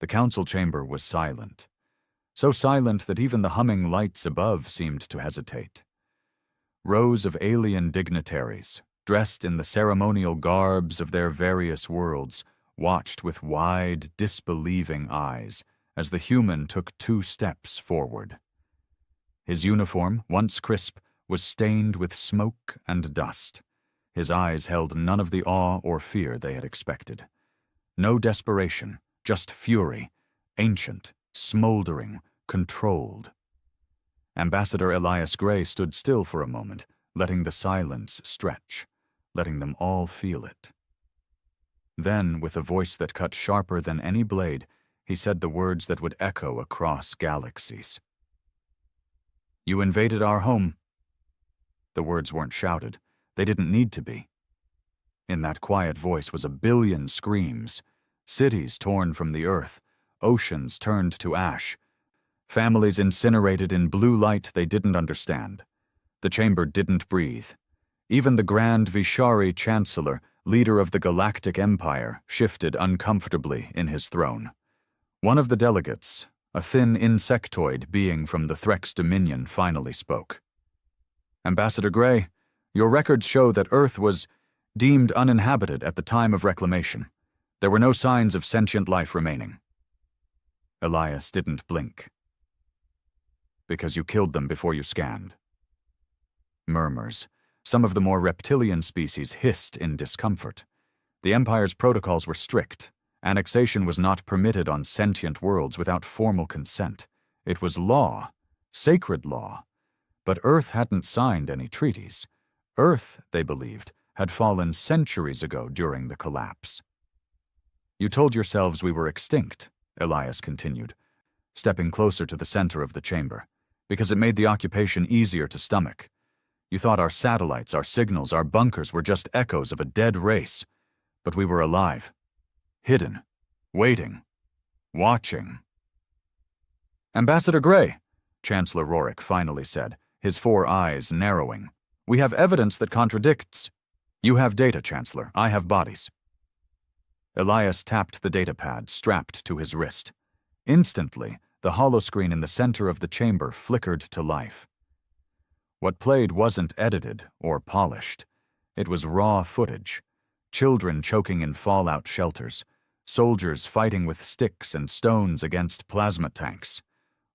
The council chamber was silent, so silent that even the humming lights above seemed to hesitate. Rows of alien dignitaries, dressed in the ceremonial garbs of their various worlds, watched with wide, disbelieving eyes as the human took 2 steps forward. His uniform, once crisp, was stained with smoke and dust. His eyes held none of the awe or fear they had expected. No desperation, just fury, ancient, smoldering, controlled. Ambassador Elias Gray stood still for a moment, letting the silence stretch, letting them all feel it. Then, with a voice that cut sharper than any blade, he said the words that would echo across galaxies. "You invaded our home." The words weren't shouted. They didn't need to be. In that quiet voice was a billion screams, cities torn from the earth, oceans turned to ash, families incinerated in blue light they didn't understand. The chamber didn't breathe. Even the Grand Vishari Chancellor, leader of the Galactic Empire, shifted uncomfortably in his throne. One of the delegates, a thin insectoid being from the Threx Dominion, finally spoke. "Ambassador Gray, your records show that Earth was deemed uninhabited at the time of reclamation. There were no signs of sentient life remaining." Elias didn't blink. "Because you killed them before you scanned." Murmurs. Some of the more reptilian species hissed in discomfort. The Empire's protocols were strict. Annexation was not permitted on sentient worlds without formal consent. It was law, sacred law. But Earth hadn't signed any treaties. Earth, they believed, had fallen centuries ago during the collapse. "You told yourselves we were extinct," Elias continued, stepping closer to the center of the chamber, "because it made the occupation easier to stomach. You thought our satellites, our signals, our bunkers were just echoes of a dead race. But we were alive, hidden, waiting, watching." "Ambassador Gray," Chancellor Rorik finally said, his 4 eyes narrowing, "we have evidence that contradicts." "You have data, Chancellor. I have bodies." Elias tapped the datapad strapped to his wrist. Instantly, the holoscreen in the center of the chamber flickered to life. What played wasn't edited or polished. It was raw footage. Children choking in fallout shelters, soldiers fighting with sticks and stones against plasma tanks,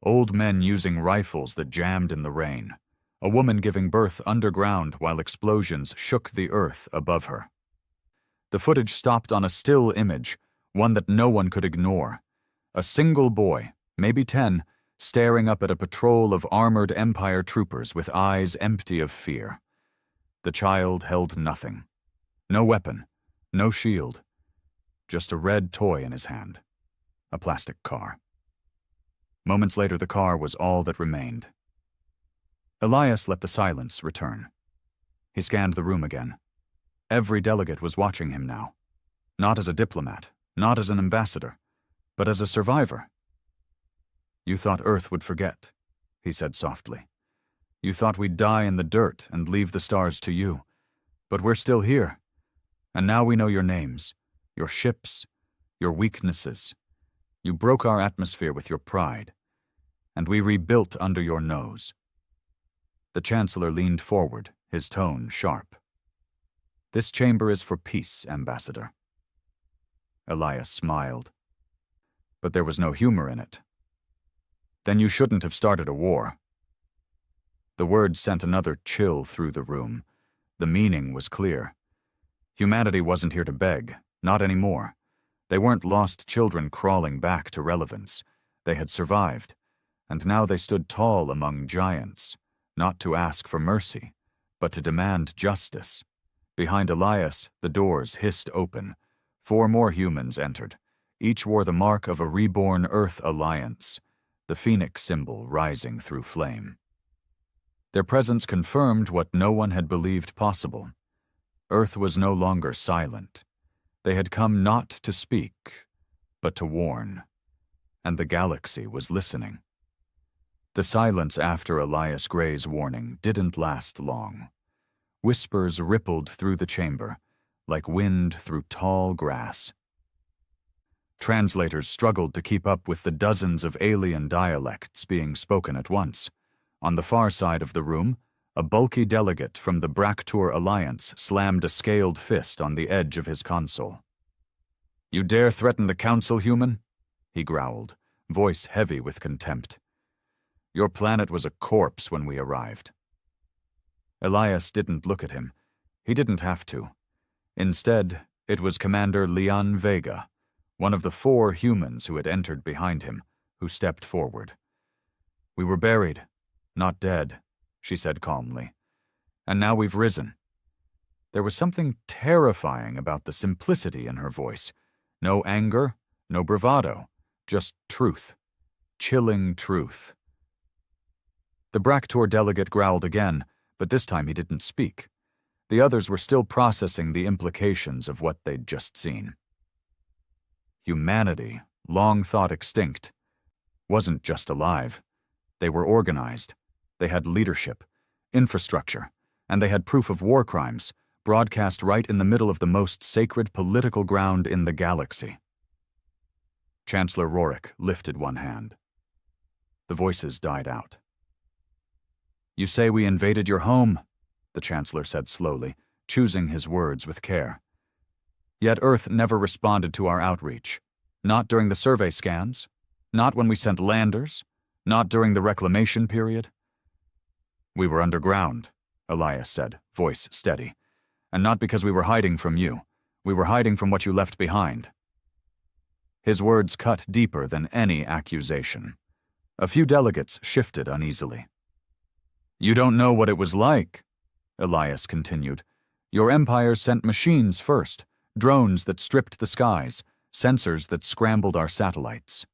old men using rifles that jammed in the rain, a woman giving birth underground while explosions shook the earth above her. The footage stopped on a still image, one that no one could ignore. A single boy, maybe 10, staring up at a patrol of armored Empire troopers with eyes empty of fear. The child held nothing. No weapon, no shield, just a red toy in his hand, a plastic car. Moments later, the car was all that remained. Elias let the silence return. He scanned the room again. Every delegate was watching him now, not as a diplomat, not as an ambassador, but as a survivor. "You thought Earth would forget," he said softly. "You thought we'd die in the dirt and leave the stars to you. But we're still here. And now we know your names, your ships, your weaknesses. You broke our atmosphere with your pride, and we rebuilt under your nose." The Chancellor leaned forward, his tone sharp. "This chamber is for peace, Ambassador." Elias smiled. But there was no humor in it. "Then you shouldn't have started a war." The words sent another chill through the room. The meaning was clear. Humanity wasn't here to beg, not anymore. They weren't lost children crawling back to relevance. They had survived, and now they stood tall among giants, not to ask for mercy, but to demand justice. Behind Elias, the doors hissed open. 4 more humans entered. Each wore the mark of a reborn Earth alliance, the phoenix symbol rising through flame. Their presence confirmed what no one had believed possible. Earth was no longer silent. They had come not to speak, but to warn. And the galaxy was listening. The silence after Elias Gray's warning didn't last long. Whispers rippled through the chamber, like wind through tall grass. Translators struggled to keep up with the dozens of alien dialects being spoken at once. On the far side of the room, a bulky delegate from the Braktor Alliance slammed a scaled fist on the edge of his console. "You dare threaten the Council, human?" he growled, voice heavy with contempt. "Your planet was a corpse when we arrived." Elias didn't look at him. He didn't have to. Instead, it was Commander Leon Vega, one of the 4 humans who had entered behind him, who stepped forward. "We were buried, not dead," she said calmly. "And now we've risen." There was something terrifying about the simplicity in her voice. No anger, no bravado, just truth. Chilling truth. The Braktor delegate growled again, but this time he didn't speak. The others were still processing the implications of what they'd just seen. Humanity, long thought extinct, wasn't just alive. They were organized. They had leadership, infrastructure, and they had proof of war crimes, broadcast right in the middle of the most sacred political ground in the galaxy. Chancellor Rorik lifted one hand. The voices died out. "You say we invaded your home," the Chancellor said slowly, choosing his words with care. "Yet Earth never responded to our outreach. Not during the survey scans, not when we sent landers, not during the reclamation period." "We were underground," Elias said, voice steady. "And not because we were hiding from you. We were hiding from what you left behind." His words cut deeper than any accusation. A few delegates shifted uneasily. "You don't know what it was like," Elias continued. "Your empire sent machines first, drones that stripped the skies, sensors that scrambled our satellites.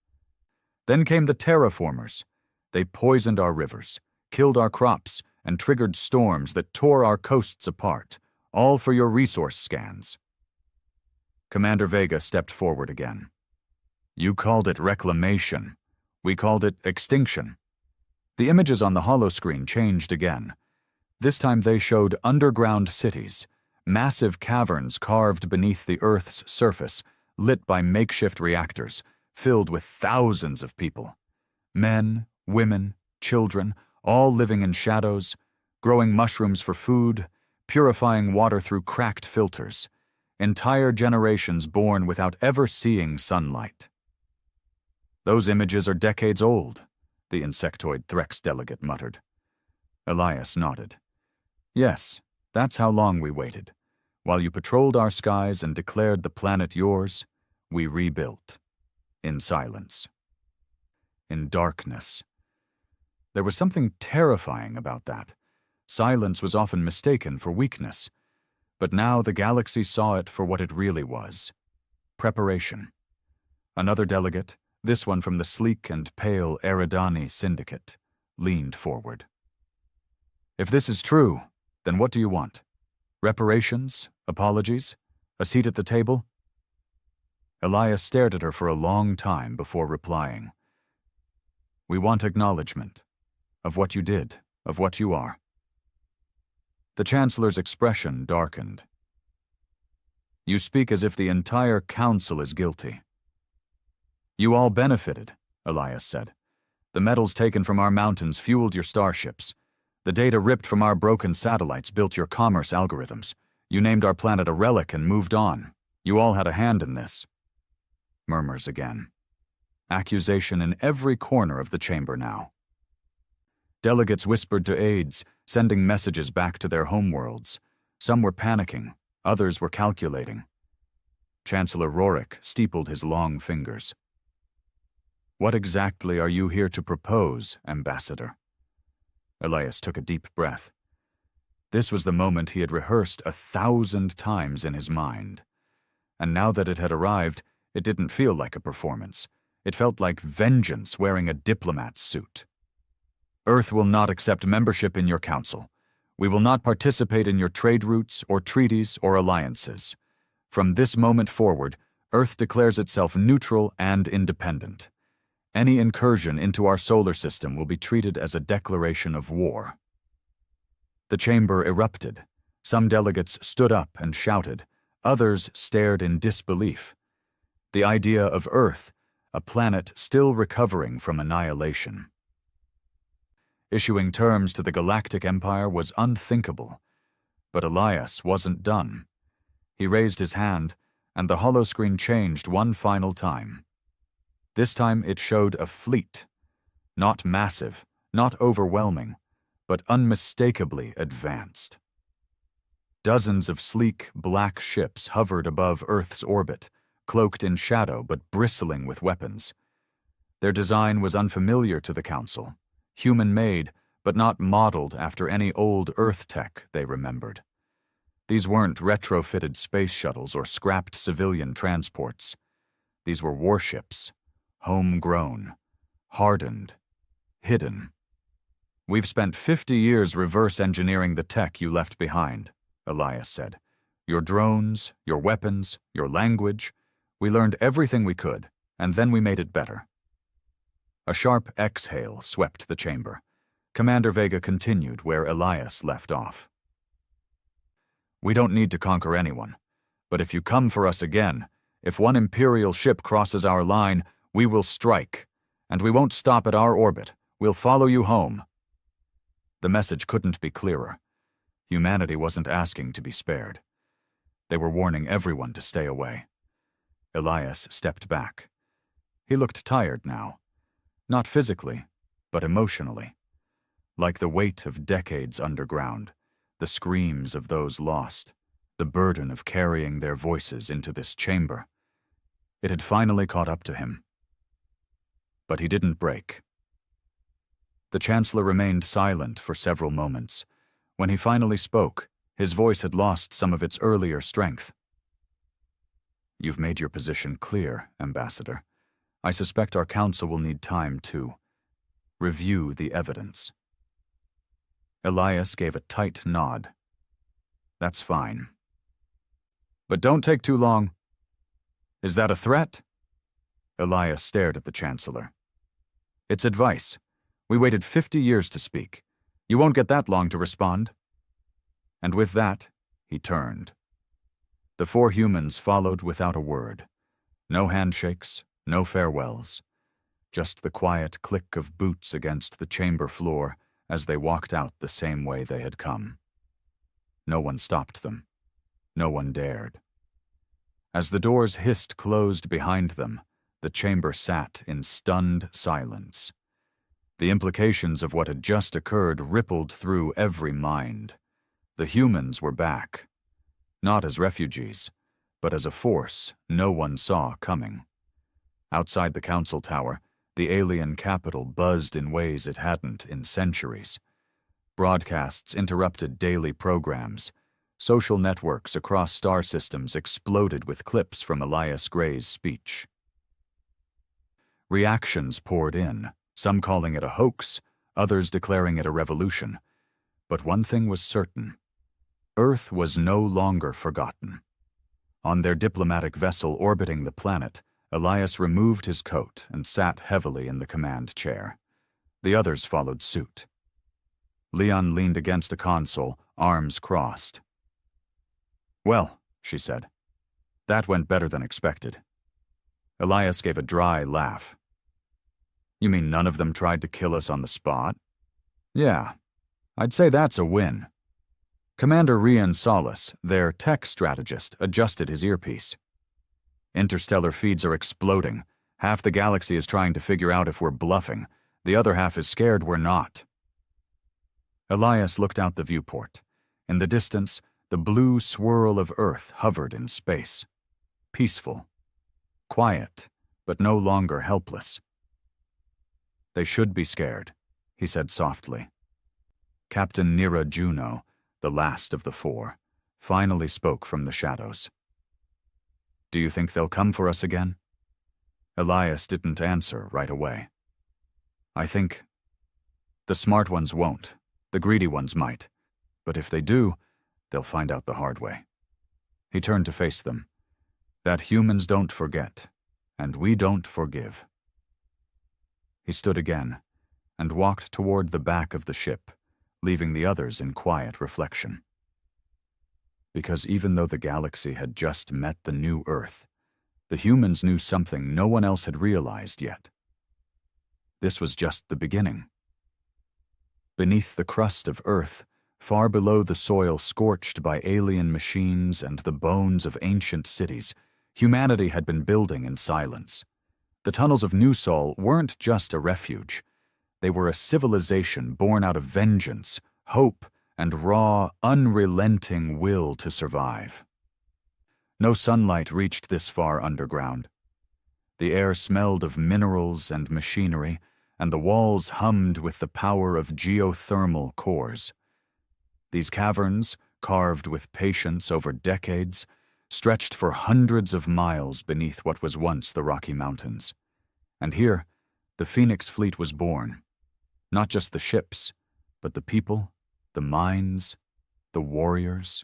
Then came the terraformers. They poisoned our rivers, killed our crops, and triggered storms that tore our coasts apart, all for your resource scans." Commander Vega stepped forward again. "You called it reclamation. We called it extinction." The images on the holoscreen changed again. This time they showed underground cities, massive caverns carved beneath the Earth's surface, lit by makeshift reactors, filled with thousands of people. Men, women, children, all living in shadows, growing mushrooms for food, purifying water through cracked filters. Entire generations born without ever seeing sunlight. "Those images are decades old," the insectoid Threx delegate muttered. Elias nodded. "Yes, that's how long we waited. While you patrolled our skies and declared the planet yours, we rebuilt. In silence. In darkness." There was something terrifying about that. Silence was often mistaken for weakness. But now the galaxy saw it for what it really was. Preparation. Another delegate, this one from the sleek and pale Eridani Syndicate, leaned forward. "If this is true, then what do you want? Reparations? Apologies? A seat at the table?" Elias stared at her for a long time before replying. "We want acknowledgement. Of what you did, of what you are." The Chancellor's expression darkened. "You speak as if the entire Council is guilty." "You all benefited," Elias said. "The metals taken from our mountains fueled your starships. The data ripped from our broken satellites built your commerce algorithms. You named our planet a relic and moved on. You all had a hand in this." Murmurs again. Accusation in every corner of the chamber now. Delegates whispered to aides, sending messages back to their homeworlds. Some were panicking, others were calculating. Chancellor Rorik steepled his long fingers. "What exactly are you here to propose, Ambassador?" Elias took a deep breath. This was the moment he had rehearsed 1,000 times in his mind. And now that it had arrived, it didn't feel like a performance. It felt like vengeance wearing a diplomat's suit. "Earth will not accept membership in your council. We will not participate in your trade routes or treaties or alliances. From this moment forward, Earth declares itself neutral and independent. Any incursion into our solar system will be treated as a declaration of war." The chamber erupted. Some delegates stood up and shouted. Others stared in disbelief. The idea of Earth, a planet still recovering from annihilation. Issuing terms to the Galactic Empire was unthinkable, but Elias wasn't done. He raised his hand, and the holoscreen changed one final time. This time it showed a fleet, not massive, not overwhelming, but unmistakably advanced. Dozens of sleek, black ships hovered above Earth's orbit, cloaked in shadow but bristling with weapons. Their design was unfamiliar to the Council, human-made, but not modeled after any old Earth tech they remembered. These weren't retrofitted space shuttles or scrapped civilian transports. These were warships, homegrown, hardened, hidden. "We've spent 50 years reverse engineering the tech you left behind," Elias said. "Your drones, your weapons, your language. We learned everything we could, and then we made it better." A sharp exhale swept the chamber. Commander Vega continued where Elias left off. "We don't need to conquer anyone, but if you come for us again, if one Imperial ship crosses our line, we will strike, and we won't stop at our orbit. We'll follow you home." The message couldn't be clearer. Humanity wasn't asking to be spared. They were warning everyone to stay away. Elias stepped back. He looked tired now, not physically, but emotionally. Like the weight of decades underground, the screams of those lost, the burden of carrying their voices into this chamber. It had finally caught up to him. But he didn't break. The Chancellor remained silent for several moments. When he finally spoke, his voice had lost some of its earlier strength. "You've made your position clear, Ambassador. I suspect our Council will need time to review the evidence." Elias gave a tight nod. "That's fine. But don't take too long." "Is that a threat?" Elias stared at the Chancellor. "It's advice. We waited 50 years to speak. You won't get that long to respond." And with that, he turned. The 4 humans followed without a word. No handshakes, no farewells. Just the quiet click of boots against the chamber floor as they walked out the same way they had come. No one stopped them. No one dared. As the doors hissed closed behind them, the chamber sat in stunned silence. The implications of what had just occurred rippled through every mind. The humans were back, not as refugees, but as a force no one saw coming. Outside the Council Tower, the alien capital buzzed in ways it hadn't in centuries. Broadcasts interrupted daily programs. Social networks across star systems exploded with clips from Elias Gray's speech. Reactions poured in, some calling it a hoax, others declaring it a revolution. But one thing was certain. Earth was no longer forgotten. On their diplomatic vessel orbiting the planet, Elias removed his coat and sat heavily in the command chair. The others followed suit. Leon leaned against a console, arms crossed. "Well," she said, "that went better than expected." Elias gave a dry laugh. "You mean none of them tried to kill us on the spot?" "Yeah, I'd say that's a win." Commander Rian Solis, their tech strategist, adjusted his earpiece. "Interstellar feeds are exploding. Half the galaxy is trying to figure out if we're bluffing. The other half is scared we're not." Elias looked out the viewport. In the distance, the blue swirl of Earth hovered in space. Peaceful. Quiet, but no longer helpless. "They should be scared," he said softly. Captain Nira Juno, the last of the 4, finally spoke from the shadows. "Do you think they'll come for us again?" Elias didn't answer right away. "I think the smart ones won't. The greedy ones might. But if they do, they'll find out the hard way." He turned to face them. "That humans don't forget, and we don't forgive." He stood again and walked toward the back of the ship, leaving the others in quiet reflection. Because even though the galaxy had just met the new Earth, The humans knew something no one else had realized yet. This was just the beginning. Beneath the crust of Earth, far below the soil scorched by alien machines and the bones of ancient cities, humanity had been building in silence. The tunnels of New Sol weren't just a refuge. They were a civilization born out of vengeance, hope, and raw, unrelenting will to survive. No sunlight reached this far underground. The air smelled of minerals and machinery, and the walls hummed with the power of geothermal cores. These caverns, carved with patience over decades, stretched for hundreds of miles beneath what was once the Rocky Mountains. And here, the Phoenix fleet was born. Not just the ships, but the people, the minds, the warriors.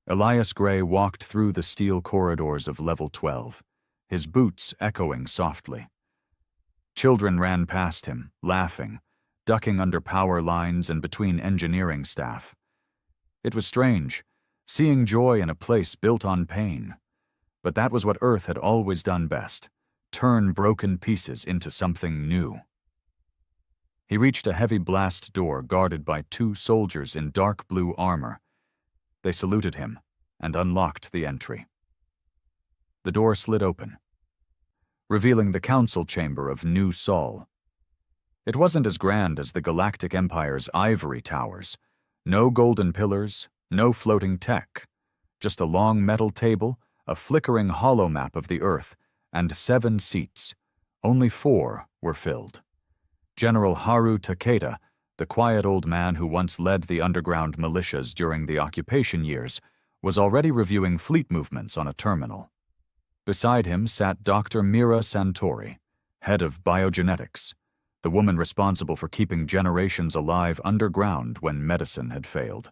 Elias Gray walked through the steel corridors of Level 12, his boots echoing softly. Children ran past him, laughing, ducking under power lines and between engineering staff. It was strange, seeing joy in a place built on pain. But that was what Earth had always done best, turn broken pieces into something new. He reached a heavy blast door guarded by 2 soldiers in dark blue armor. They saluted him and unlocked the entry. The door slid open, revealing the council chamber of New Sol. It wasn't as grand as the Galactic Empire's ivory towers. No golden pillars, no floating tech. Just a long metal table, a flickering holomap of the Earth, and 7 seats. Only 4 were filled. General Haru Takeda, the quiet old man who once led the underground militias during the occupation years, was already reviewing fleet movements on a terminal. Beside him sat Dr. Mira Santori, head of biogenetics, the woman responsible for keeping generations alive underground when medicine had failed.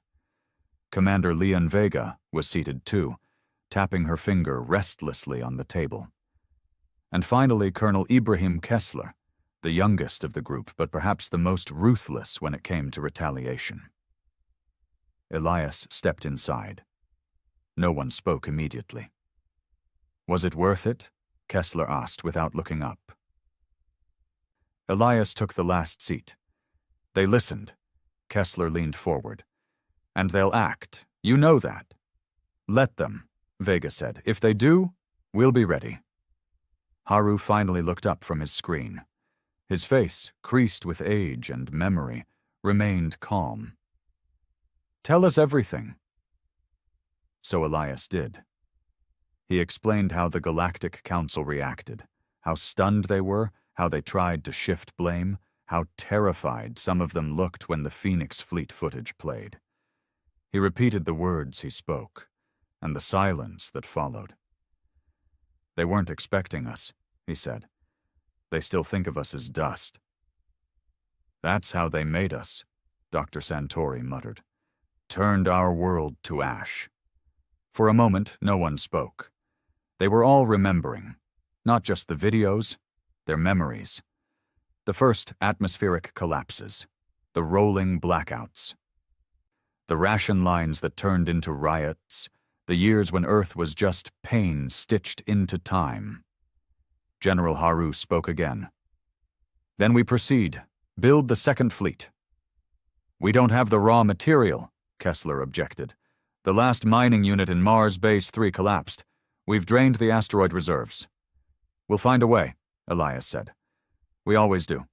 Commander Leon Vega was seated too, tapping her finger restlessly on the table. And finally, Colonel Ibrahim Kessler, the youngest of the group but perhaps the most ruthless when it came to retaliation. Elias stepped inside. No one spoke immediately. Was it worth it? Kessler asked without looking up. Elias took the last seat. They listened. Kessler leaned forward. And they'll act. You know that. Let them, Vega said. If they do, we'll be ready. Haru finally looked up from his screen. His face, creased with age and memory, remained calm. Tell us everything. So Elias did. He explained how the Galactic Council reacted, how stunned they were, how they tried to shift blame, how terrified some of them looked when the Phoenix fleet footage played. He repeated the words he spoke, and the silence that followed. They weren't expecting us, he said. They still think of us as dust. That's how they made us, Dr. Santori muttered. Turned our world to ash. For a moment, no one spoke. They were all remembering, not just the videos, their memories. The first atmospheric collapses, the rolling blackouts, the ration lines that turned into riots, the years when Earth was just pain stitched into time. General Haru spoke again. Then we proceed, build the second fleet. We don't have the raw material, Kessler objected. The last mining unit in Mars Base 3 collapsed. We've drained the asteroid reserves. We'll find a way, Elias said. We always do.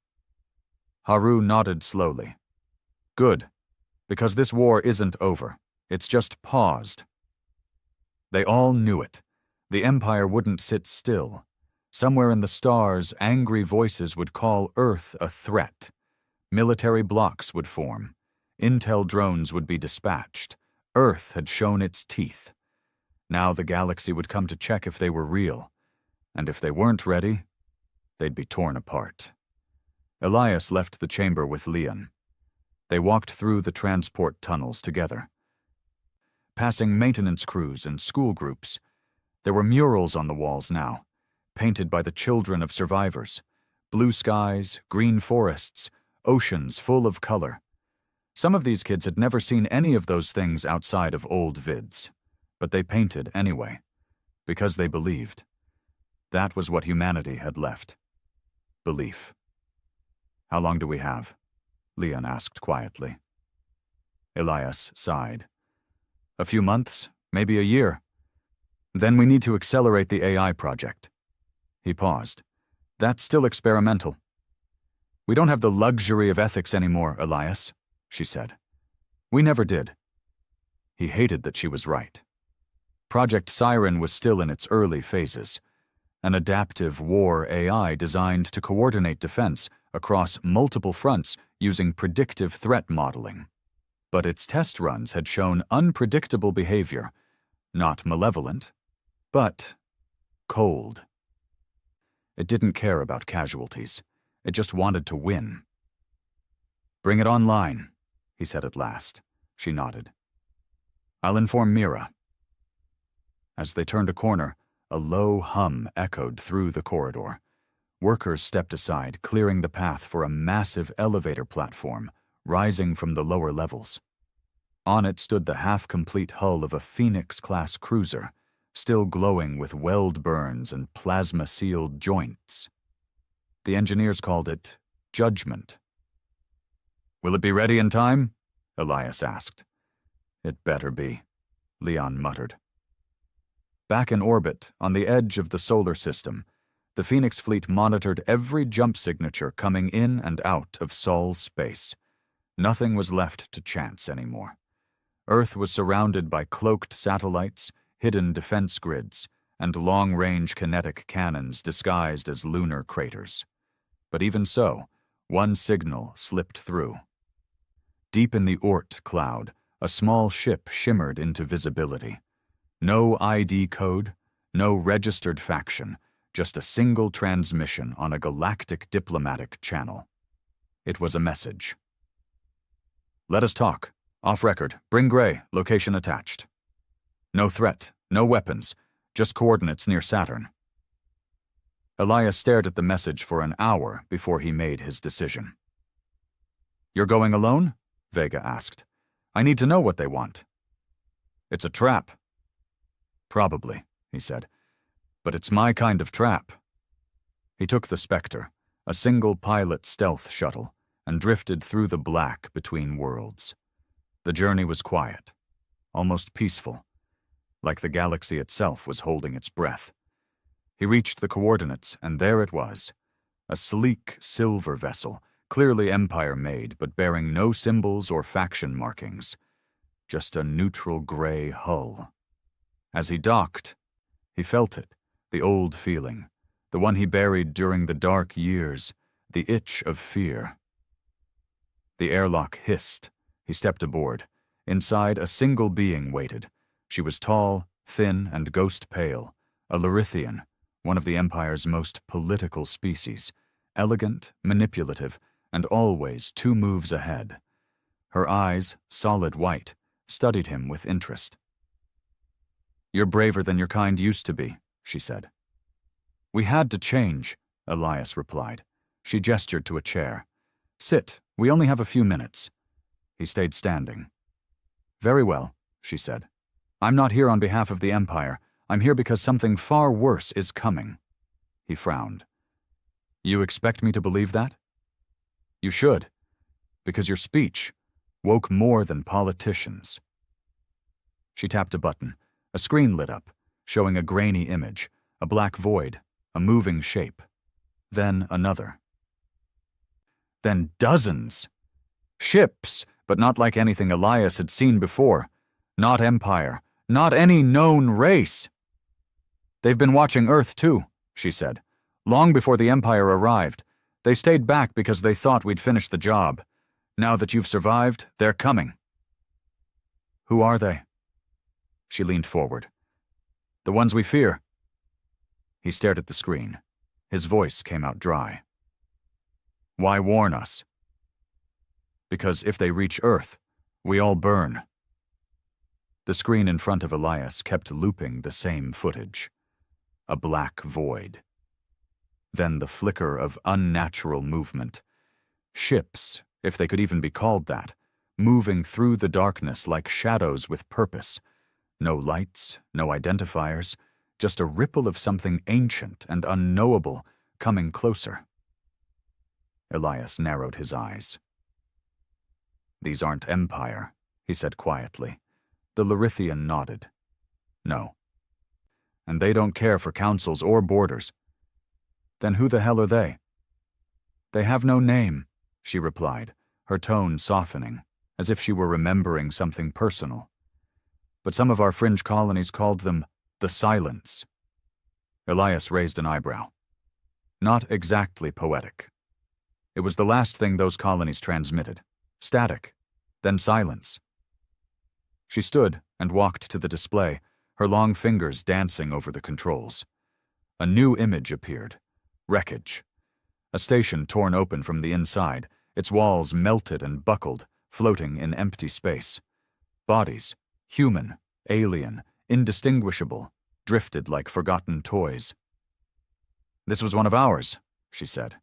Haru nodded slowly. Good, because this war isn't over. It's just paused. They all knew it. The Empire wouldn't sit still. Somewhere in the stars, angry voices would call Earth a threat. Military blocks would form. Intel drones would be dispatched. Earth had shown its teeth. Now the galaxy would come to check if they were real. And if they weren't ready, they'd be torn apart. Elias left the chamber with Leon. They walked through the transport tunnels together. Passing maintenance crews and school groups, there were murals on the walls now, painted by the children of survivors. Blue skies, green forests, oceans full of color. Some of these kids had never seen any of those things outside of old vids, but they painted anyway, because they believed. That was what humanity had left. Belief. How long do we have? Leon asked quietly. Elias sighed. A few months, maybe a year. Then we need to accelerate the AI project. He paused. That's still experimental. We don't have the luxury of ethics anymore, Elias, she said. We never did. He hated that she was right. Project Siren was still in its early phases, an adaptive war AI designed to coordinate defense across multiple fronts using predictive threat modeling. But its test runs had shown unpredictable behavior, not malevolent, but cold. It didn't care about casualties. It just wanted to win. Bring it online, he said at last. She nodded. I'll inform Mira. As they turned a corner, a low hum echoed through the corridor. Workers stepped aside, clearing the path for a massive elevator platform rising from the lower levels. On it stood the half-complete hull of a Phoenix-class cruiser, still glowing with weld burns and plasma-sealed joints. The engineers called it Judgment. Will it be ready in time? Elias asked. It better be, Leon muttered. Back in orbit, on the edge of the solar system, the Phoenix fleet monitored every jump signature coming in and out of Sol's space. Nothing was left to chance anymore. Earth was surrounded by cloaked satellites, hidden defense grids, and long-range kinetic cannons disguised as lunar craters. But even so, one signal slipped through. Deep in the Oort cloud, a small ship shimmered into visibility. No ID code, no registered faction, just a single transmission on a galactic diplomatic channel. It was a message. Let us talk. Off record. Bring Gray. Location attached. No threat. No weapons. Just coordinates near Saturn. Elias stared at the message for an hour before he made his decision. You're going alone? Vega asked. I need to know what they want. It's a trap. Probably, he said. But it's my kind of trap. He took the Spectre, a single-pilot stealth shuttle, and drifted through the black between worlds. The journey was quiet, almost peaceful, like the galaxy itself was holding its breath. He reached the coordinates, and there it was, a sleek silver vessel, clearly Empire-made but bearing no symbols or faction markings, just a neutral gray hull. As he docked, he felt it, the old feeling, the one he buried during the dark years, the itch of fear. The airlock hissed. He stepped aboard. Inside, a single being waited. She was tall, thin, and ghost-pale, a Larithian, one of the Empire's most political species, elegant, manipulative, and always 2 moves ahead. Her eyes, solid white, studied him with interest. You're braver than your kind used to be, she said. We had to change, Elias replied. She gestured to a chair. Sit, we only have a few minutes. He stayed standing. Very well, she said. I'm not here on behalf of the Empire. I'm here because something far worse is coming. He frowned. You expect me to believe that? You should, because your speech woke more than politicians. She tapped a button. A screen lit up, showing a grainy image, a black void, a moving shape. Then another. Then dozens. Ships, but not like anything Elias had seen before. Not Empire, not any known race. They've been watching Earth too, she said. Long before the Empire arrived. They stayed back because they thought we'd finish the job. Now that you've survived, they're coming. Who are they? She leaned forward. The ones we fear. He stared at the screen. His voice came out dry. Why warn us? Because if they reach Earth, we all burn. The screen in front of Elias kept looping the same footage. A black void. Then the flicker of unnatural movement. Ships, if they could even be called that, moving through the darkness like shadows with purpose. No lights, no identifiers, just a ripple of something ancient and unknowable coming closer. Elias narrowed his eyes. "These aren't Empire," he said quietly. The Larithian nodded. "No. And they don't care for councils or borders. Then who the hell are they?" "They have no name," she replied, her tone softening, as if she were remembering something personal. "But some of our fringe colonies called them the Silence." Elias raised an eyebrow. Not exactly poetic. It was the last thing those colonies transmitted. Static, then silence. She stood and walked to the display, her long fingers dancing over the controls. A new image appeared. Wreckage. A station torn open from the inside, its walls melted and buckled, floating in empty space. Bodies, human, alien, indistinguishable, drifted like forgotten toys. "This was one of ours," she said.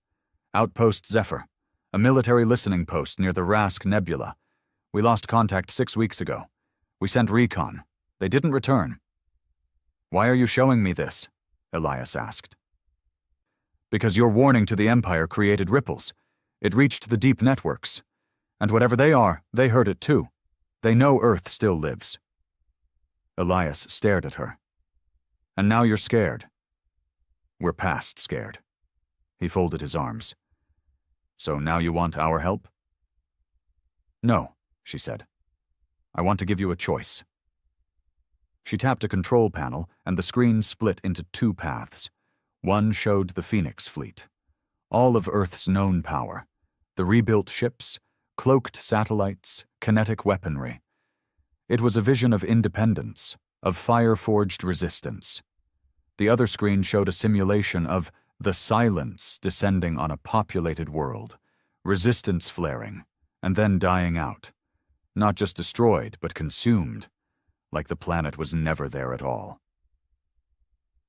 "Outpost Zephyr, a military listening post near the Rask Nebula. We lost contact 6 weeks ago. We sent recon. They didn't return." "Why are you showing me this?" Elias asked. "Because your warning to the Empire created ripples. It reached the deep networks. And whatever they are, they heard it too. They know Earth still lives." Elias stared at her. "And now you're scared." "We're past scared." He folded his arms. "So now you want our help?" "No," she said. "I want to give you a choice." She tapped a control panel, and the screen split into 2 paths. One showed the Phoenix fleet. All of Earth's known power. The rebuilt ships, cloaked satellites, kinetic weaponry. It was a vision of independence, of fire-forged resistance. The other screen showed a simulation of the Silence descending on a populated world, resistance flaring, and then dying out. Not just destroyed, but consumed, like the planet was never there at all.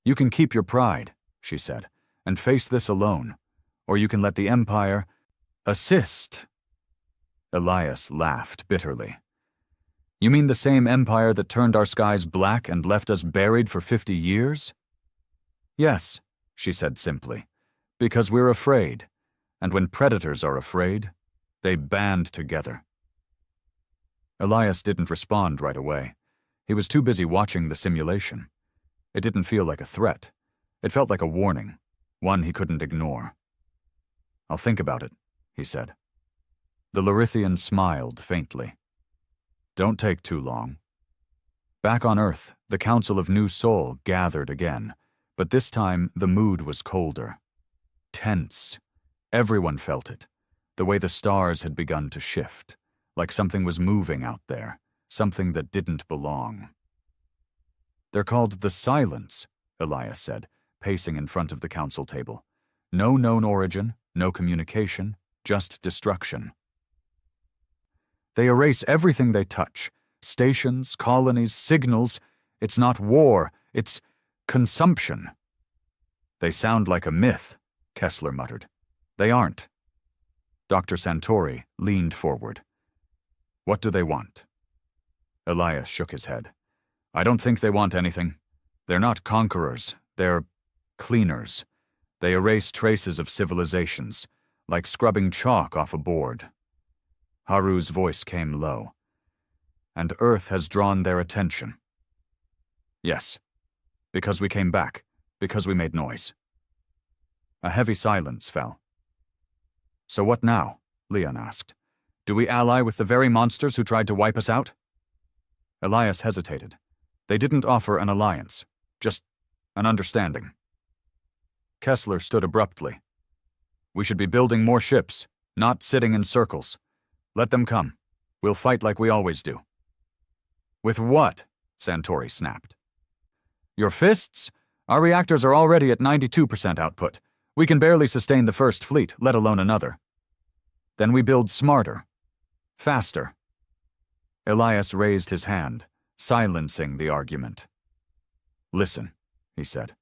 "You can keep your pride," she said, "and face this alone, or you can let the Empire assist." Elias laughed bitterly. "You mean the same Empire that turned our skies black and left us buried for 50 years? "Yes," she said simply, "because we're afraid, and when predators are afraid, they band together." Elias didn't respond right away. He was too busy watching the simulation. It didn't feel like a threat. It felt like a warning, one he couldn't ignore. "I'll think about it," he said. The Larithian smiled faintly. "Don't take too long." Back on Earth, the Council of New Soul gathered again, but this time the mood was colder. Tense. Everyone felt it, the way the stars had begun to shift, like something was moving out there, something that didn't belong. "They're called the Silence," Elias said, pacing in front of the council table. "No known origin, no communication, just destruction. They erase everything they touch. Stations, colonies, signals. It's not war, it's consumption." "They sound like a myth," Kessler muttered. "They aren't." Dr. Santori leaned forward. "What do they want?" Elias shook his head. "I don't think they want anything. They're not conquerors, they're cleaners. They erase traces of civilizations, like scrubbing chalk off a board." Haru's voice came low. "And Earth has drawn their attention." "Yes. Because we came back. Because we made noise." A heavy silence fell. "So what now?" Leon asked. "Do we ally with the very monsters who tried to wipe us out?" Elias hesitated. They didn't offer an alliance, just an understanding. Kessler stood abruptly. "We should be building more ships, not sitting in circles. Let them come. We'll fight like we always do." "With what?" Santori snapped. "Your fists? Our reactors are already at 92% output. We can barely sustain the first fleet, let alone another." "Then we build smarter. Faster." Elias raised his hand, silencing the argument. "Listen," he said.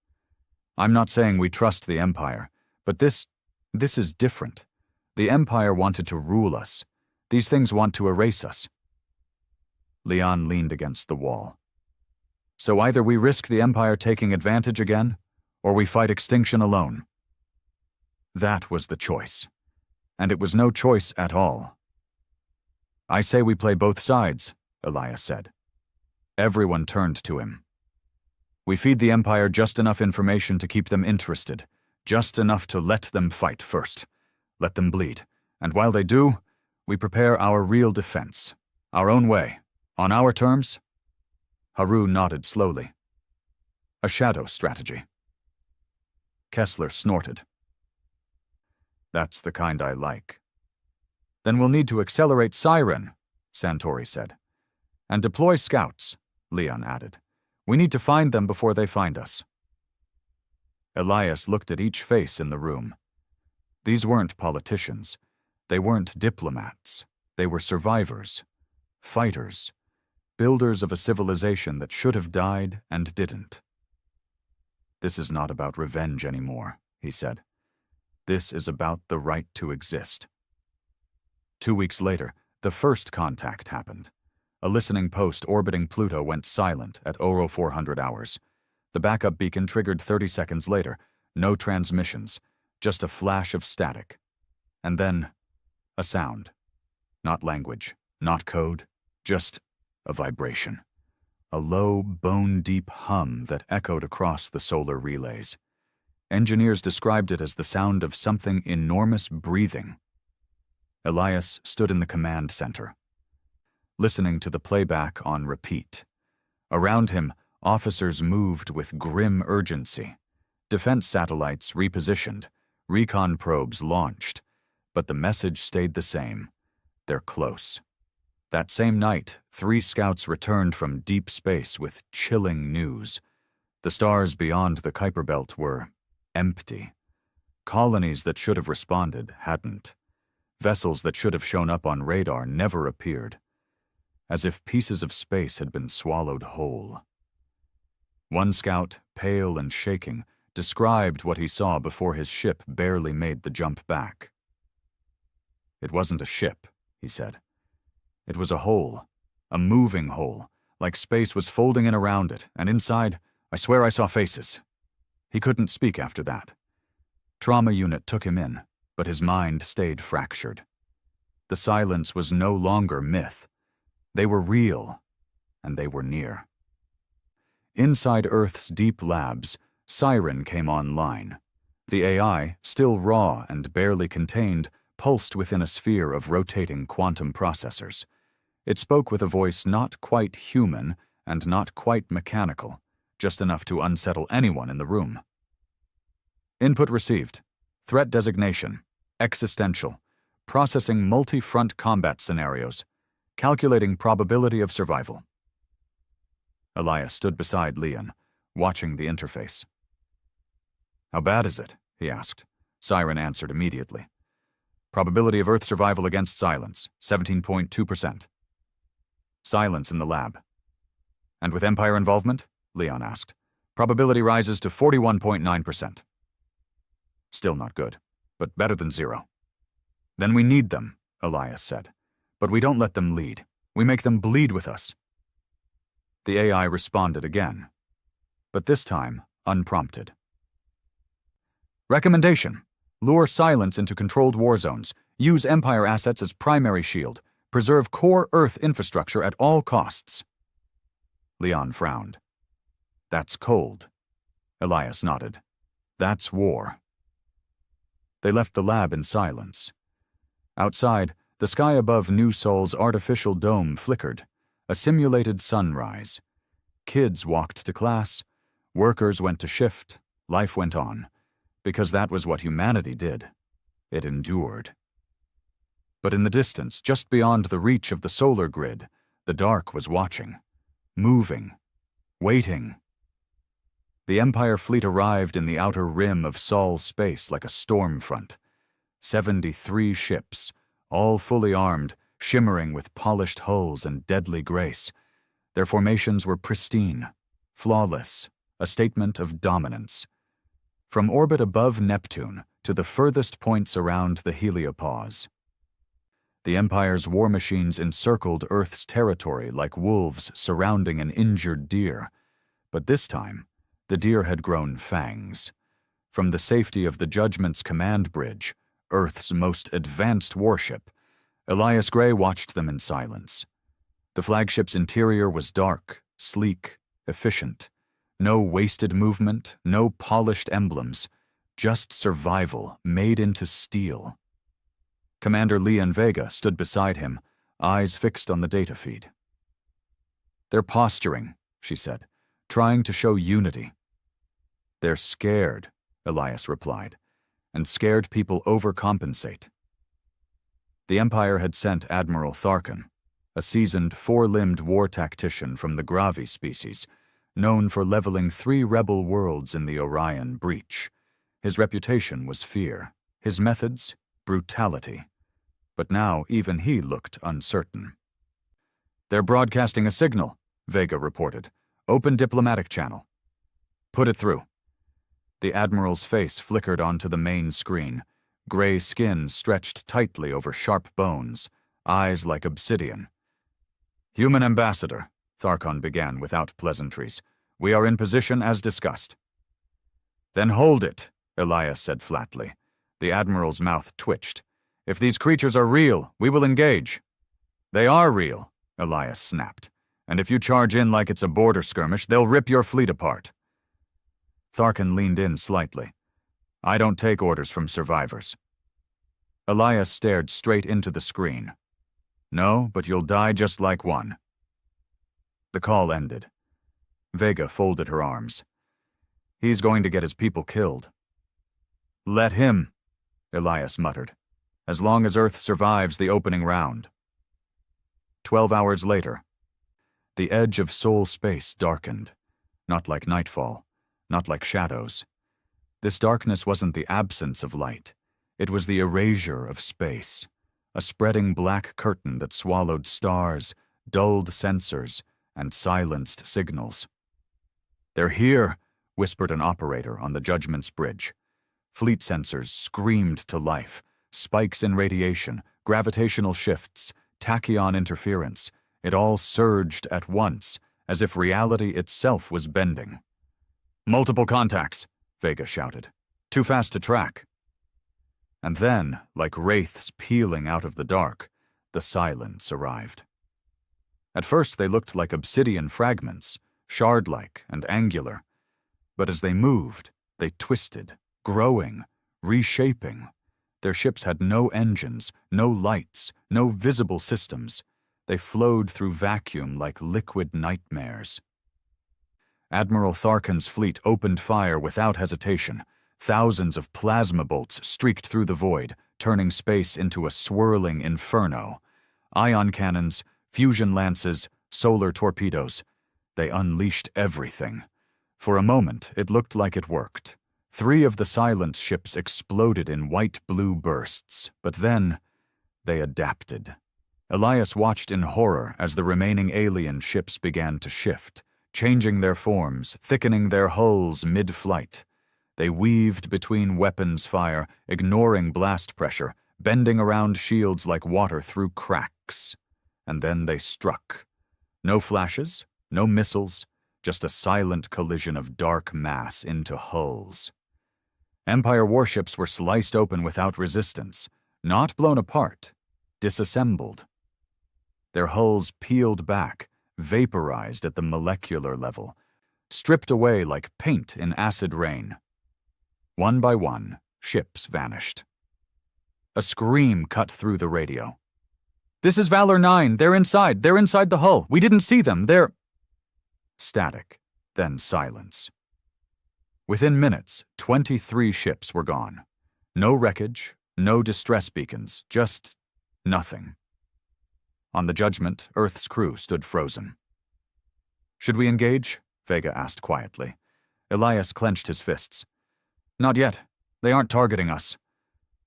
"I'm not saying we trust the Empire, but this is different. The Empire wanted to rule us. These things want to erase us." Leon leaned against the wall. So either we risk the Empire taking advantage again, or we fight extinction alone. That was the choice. And it was no choice at all. I say we play both sides, Elias said. Everyone turned to him. We feed the Empire just enough information to keep them interested, just enough to let them fight first. Let them bleed. And while they do, we prepare our real defense, our own way, on our terms. Haru nodded slowly. A shadow strategy. Kessler snorted. That's the kind I like. Then we'll need to accelerate Siren, Santori said. And deploy scouts, Leon added. We need to find them before they find us. Elias looked at each face in the room. These weren't politicians. They weren't diplomats. They were survivors, fighters, builders of a civilization that should have died and didn't. This is not about revenge anymore, he said. This is about the right to exist. 2 weeks later, the first contact happened. A listening post orbiting Pluto went silent at 0400 hours. The backup beacon triggered 30 seconds later. No transmissions, just a flash of static. And then, a sound. Not language, not code, just a vibration. A low, bone-deep hum that echoed across the solar relays. Engineers described it as the sound of something enormous breathing. Elias stood in the command center, listening to the playback on repeat. Around him, officers moved with grim urgency. Defense satellites repositioned, recon probes launched, but the message stayed the same. They're close. That same night, 3 scouts returned from deep space with chilling news. The stars beyond the Kuiper Belt were empty. Colonies that should have responded hadn't. Vessels that should have shown up on radar never appeared. As if pieces of space had been swallowed whole. One scout, pale and shaking, described what he saw before his ship barely made the jump back. It wasn't a ship, he said. It was a hole, a moving hole, like space was folding in around it, and inside, I swear I saw faces. He couldn't speak after that. Trauma unit took him in, but his mind stayed fractured. The silence was no longer myth. They were real, and they were near. Inside Earth's deep labs, Siren came online. The AI, still raw and barely contained, pulsed within a sphere of rotating quantum processors. It spoke with a voice not quite human and not quite mechanical, just enough to unsettle anyone in the room. Input received. Threat designation. Existential. Processing multi-front combat scenarios. Calculating probability of survival. Elias stood beside Leon, watching the interface. How bad is it? He asked. Siren answered immediately. Probability of Earth survival against silence, 17.2%. Silence in the lab. And with Empire involvement? Leon asked. Probability rises to 41.9%. Still not good, but better than 0. Then we need them, Elias said. But we don't let them lead. We make them bleed with us. The AI responded again, but this time unprompted. Recommendation. Lure silence into controlled war zones. Use Empire assets as primary shield. Preserve core Earth infrastructure at all costs. Leon frowned. That's cold. Elias nodded. That's war. They left the lab in silence. Outside, the sky above New Sol's artificial dome flickered, a simulated sunrise. Kids walked to class, workers went to shift, life went on, because that was what humanity did. It endured. But in the distance, just beyond the reach of the solar grid, the dark was watching, moving, waiting. The Empire fleet arrived in the outer rim of Sol space like a storm front. 73 ships, all fully armed, shimmering with polished hulls and deadly grace. Their formations were pristine, flawless, a statement of dominance. From orbit above Neptune to the furthest points around the heliopause. The Empire's war machines encircled Earth's territory like wolves surrounding an injured deer. But this time, the deer had grown fangs. From the safety of the Judgment's command bridge, Earth's most advanced warship, Elias Gray watched them in silence. The flagship's interior was dark, sleek, efficient. No wasted movement, no polished emblems, just survival made into steel. Commander Leon Vega stood beside him, eyes fixed on the data feed. "They're posturing," she said, "trying to show unity." "They're scared," Elias replied, "and scared people overcompensate." The Empire had sent Admiral Tharkin, a seasoned, four-limbed war tactician from the Gravi species, known for leveling 3 rebel worlds in the Orion Breach. His reputation was fear, his methods, brutality. But now even he looked uncertain. "They're broadcasting a signal," Vega reported. "Open diplomatic channel." "Put it through." The Admiral's face flickered onto the main screen, gray skin stretched tightly over sharp bones, eyes like obsidian. "Human ambassador," Tharkon began without pleasantries. "We are in position as discussed." "Then hold it," Elias said flatly. The Admiral's mouth twitched. "If these creatures are real, we will engage." "They are real," Elias snapped. "And if you charge in like it's a border skirmish, they'll rip your fleet apart." Tharkin leaned in slightly. "I don't take orders from survivors." Elias stared straight into the screen. "No, but you'll die just like one." The call ended. Vega folded her arms. "He's going to get his people killed." "Let him," Elias muttered, "as long as Earth survives the opening round." 12 hours later, the edge of Sol space darkened, not like nightfall, not like shadows. This darkness wasn't the absence of light. It was the erasure of space, a spreading black curtain that swallowed stars, dulled sensors, and silenced signals. "They're here," whispered an operator on the Judgment's bridge. Fleet sensors screamed to life, spikes in radiation, gravitational shifts, tachyon interference. It all surged at once, as if reality itself was bending. "Multiple contacts," Vega shouted. "Too fast to track." And then, like wraiths peeling out of the dark, the silence arrived. At first they looked like obsidian fragments, shard-like and angular. But as they moved, they twisted, growing, reshaping. Their ships had no engines, no lights, no visible systems. They flowed through vacuum like liquid nightmares. Admiral Tharkin's fleet opened fire without hesitation. Thousands of plasma bolts streaked through the void, turning space into a swirling inferno. Ion cannons, fusion lances, solar torpedoes. They unleashed everything. For a moment, it looked like it worked. 3 of the silent ships exploded in white-blue bursts, but then they adapted. Elias watched in horror as the remaining alien ships began to shift, changing their forms, thickening their hulls mid-flight. They weaved between weapons fire, ignoring blast pressure, bending around shields like water through cracks. And then they struck. No flashes, no missiles, just a silent collision of dark mass into hulls. Empire warships were sliced open without resistance, not blown apart, disassembled. Their hulls peeled back, vaporized at the molecular level, stripped away like paint in acid rain. One by one, ships vanished. A scream cut through the radio. "This is Valor 9. They're inside the hull. We didn't see them. They're—" Static, then silence. Within minutes, 23 ships were gone. No wreckage, no distress beacons, just nothing. On the Judgment, Earth's crew stood frozen. "Should we engage?" Vega asked quietly. Elias clenched his fists. "Not yet. They aren't targeting us."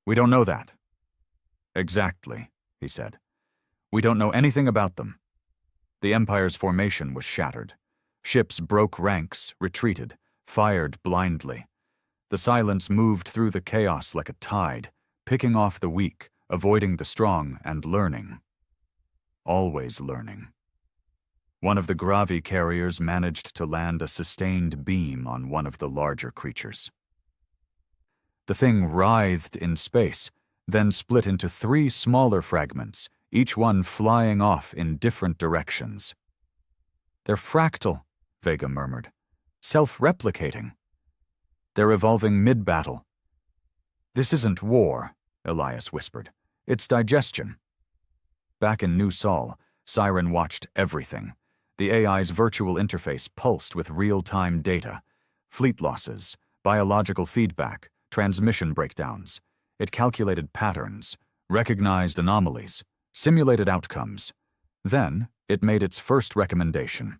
"We don't know that." "Exactly," he said. "We don't know anything about them." The Empire's formation was shattered. Ships broke ranks, retreated, fired blindly. The silence moved through the chaos like a tide, picking off the weak, avoiding the strong, and learning. Always learning. One of the Gravi carriers managed to land a sustained beam on one of the larger creatures. The thing writhed in space, then split into 3 smaller fragments, each one flying off in different directions. "They're fractal," Vega murmured. "Self-replicating. They're evolving mid-battle." "This isn't war," Elias whispered. "It's digestion." Back in New Sol, Siren watched everything. The AI's virtual interface pulsed with real-time data. Fleet losses, biological feedback, transmission breakdowns. It calculated patterns, recognized anomalies, simulated outcomes. Then, it made its first recommendation.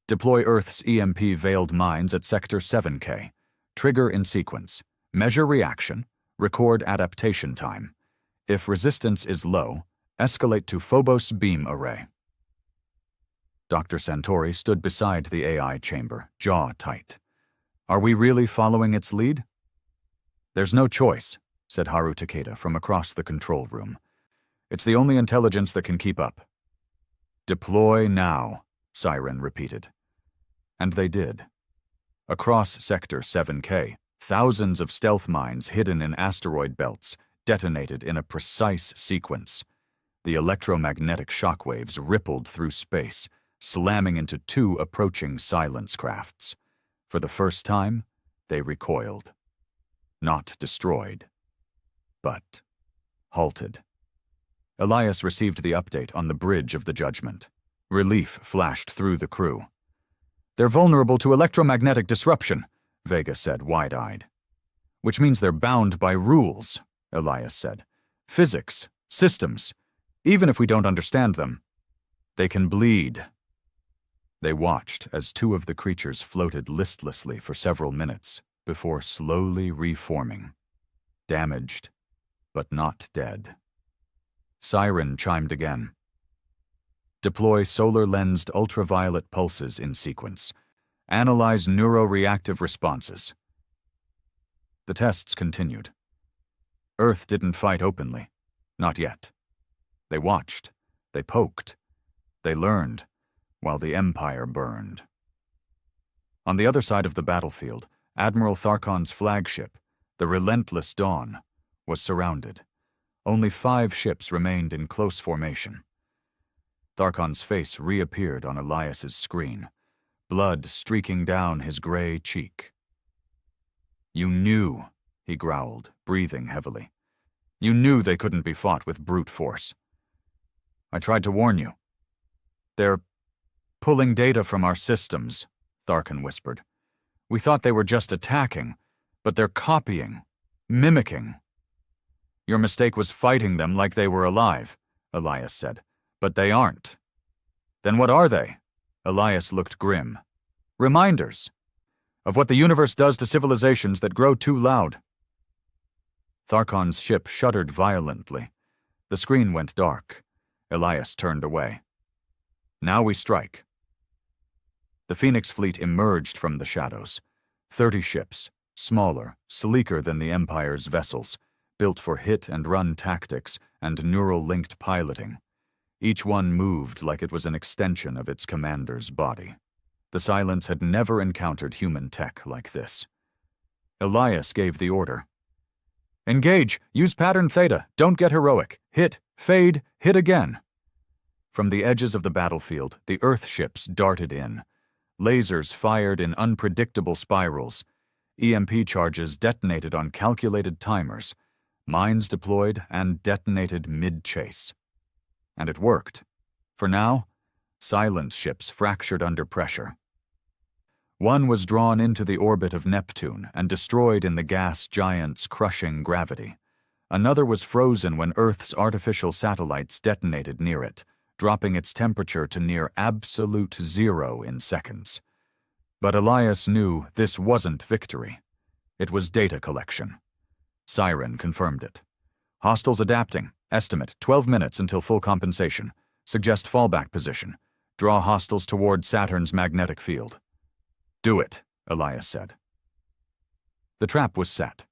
Deploy Earth's EMP-veiled mines at Sector 7K. Trigger in sequence. Measure reaction. Record adaptation time. If resistance is low, escalate to Phobos beam array. Dr. Santori stood beside the AI chamber, jaw tight. "Are we really following its lead?" "There's no choice," said Haru Takeda from across the control room. "It's the only intelligence that can keep up." "Deploy now," Siren repeated. And they did. Across Sector 7K, thousands of stealth mines hidden in asteroid belts detonated in a precise sequence. The electromagnetic shockwaves rippled through space, slamming into 2 approaching silence crafts. For the first time, they recoiled. Not destroyed, but halted. Elias received the update on the bridge of the Judgment. Relief flashed through the crew. "They're vulnerable to electromagnetic disruption," Vega said, wide-eyed. "Which means they're bound by rules," Elias said. "Physics, systems. Even if we don't understand them, they can bleed." They watched as 2 of the creatures floated listlessly for several minutes before slowly reforming. Damaged, but not dead. Siren chimed again. "Deploy solar-lensed ultraviolet pulses in sequence. Analyze neuroreactive responses." The tests continued. Earth didn't fight openly. Not yet. They watched. They poked. They learned, while the Empire burned. On the other side of the battlefield, Admiral Tharkon's flagship, the Relentless Dawn, was surrounded. Only 5 ships remained in close formation. Tharkon's face reappeared on Elias's screen, blood streaking down his gray cheek. "You knew," he growled, breathing heavily. "You knew they couldn't be fought with brute force." "I tried to warn you." "They're pulling data from our systems," Tharkon whispered. "We thought they were just attacking, but they're copying, mimicking." "Your mistake was fighting them like they were alive," Elias said. "But they aren't." "Then what are they?" Elias looked grim. "Reminders of what the universe does to civilizations that grow too loud." Tharkon's ship shuddered violently. The screen went dark. Elias turned away. "Now we strike." The Phoenix fleet emerged from the shadows. 30 ships, smaller, sleeker than the Empire's vessels, built for hit-and-run tactics and neural-linked piloting. Each one moved like it was an extension of its commander's body. The Silence had never encountered human tech like this. Elias gave the order. "Engage! Use pattern theta! Don't get heroic! Hit! Fade! Hit again!" From the edges of the battlefield, the Earth ships darted in. Lasers fired in unpredictable spirals. EMP charges detonated on calculated timers. Mines deployed and detonated mid-chase. And it worked. For now, Silence ships fractured under pressure. One was drawn into the orbit of Neptune and destroyed in the gas giant's crushing gravity. Another was frozen when Earth's artificial satellites detonated near it, dropping its temperature to near absolute 0 in seconds. But Elias knew this wasn't victory. It was data collection. Siren confirmed it. "Hostiles adapting. Estimate 12 minutes until full compensation. Suggest fallback position. Draw hostiles toward Saturn's magnetic field." "Do it," Elias said. The trap was set.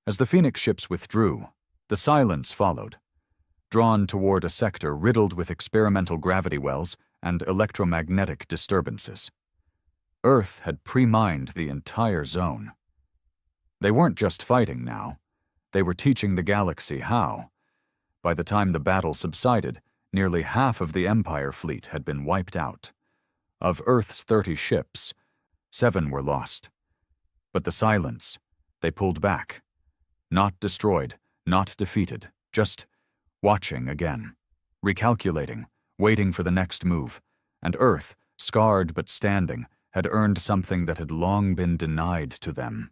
As the Phoenix ships withdrew, the Silence followed. drawn toward a sector riddled with experimental gravity wells and electromagnetic disturbances. Earth had pre-mined the entire zone. They weren't just fighting now. They were teaching the galaxy how. By the time the battle subsided, nearly half of the Empire fleet had been wiped out. Of Earth's 30 ships, 7 were lost. But the silence, they pulled back. Not destroyed, not defeated, just watching again, recalculating, waiting for the next move. And Earth, scarred but standing, had earned something that had long been denied to them.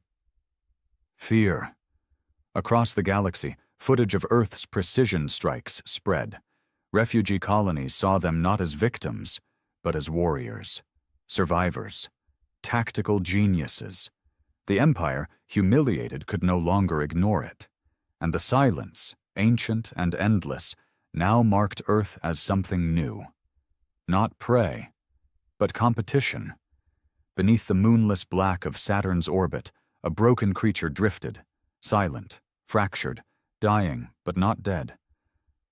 Fear. Across the galaxy, footage of Earth's precision strikes spread. Refugee colonies saw them not as victims, but as warriors, survivors, tactical geniuses. The Empire, humiliated, could no longer ignore it. And the silence, ancient and endless, now marked Earth as something new. Not prey, but competition. Beneath the moonless black of Saturn's orbit, a broken creature drifted, silent, fractured, dying but not dead.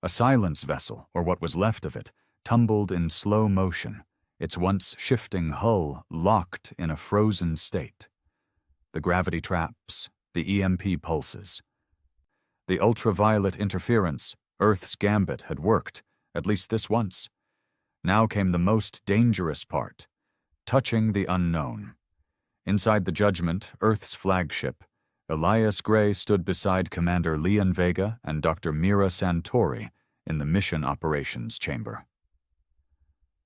A silence vessel, or what was left of it, tumbled in slow motion, its once shifting hull locked in a frozen state. The gravity traps, the EMP pulses. The ultraviolet interference, Earth's gambit, had worked, at least this once. Now came the most dangerous part, touching the unknown. Inside the Judgment, Earth's flagship, Elias Gray stood beside Commander Leon Vega and Dr. Mira Santori in the mission operations chamber.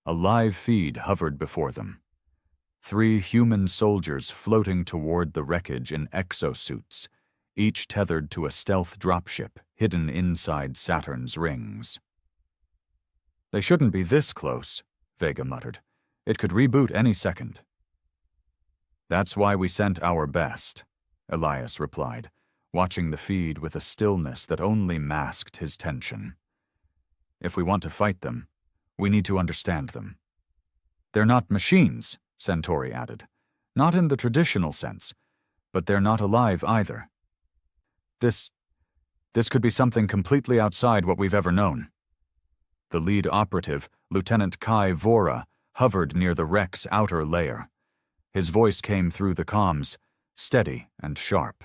A live feed hovered before them. 3 human soldiers floating toward the wreckage in exosuits, each tethered to a stealth dropship hidden inside Saturn's rings. "They shouldn't be this close," Vega muttered. "It could reboot any second." "That's why we sent our best," Elias replied, watching the feed with a stillness that only masked his tension. "If we want to fight them, we need to understand them." "They're not machines," Santori added. "Not in the traditional sense, but they're not alive either. This could be something completely outside what we've ever known." The lead operative, Lieutenant Kai Vora, hovered near the wreck's outer layer. His voice came through the comms, steady and sharp.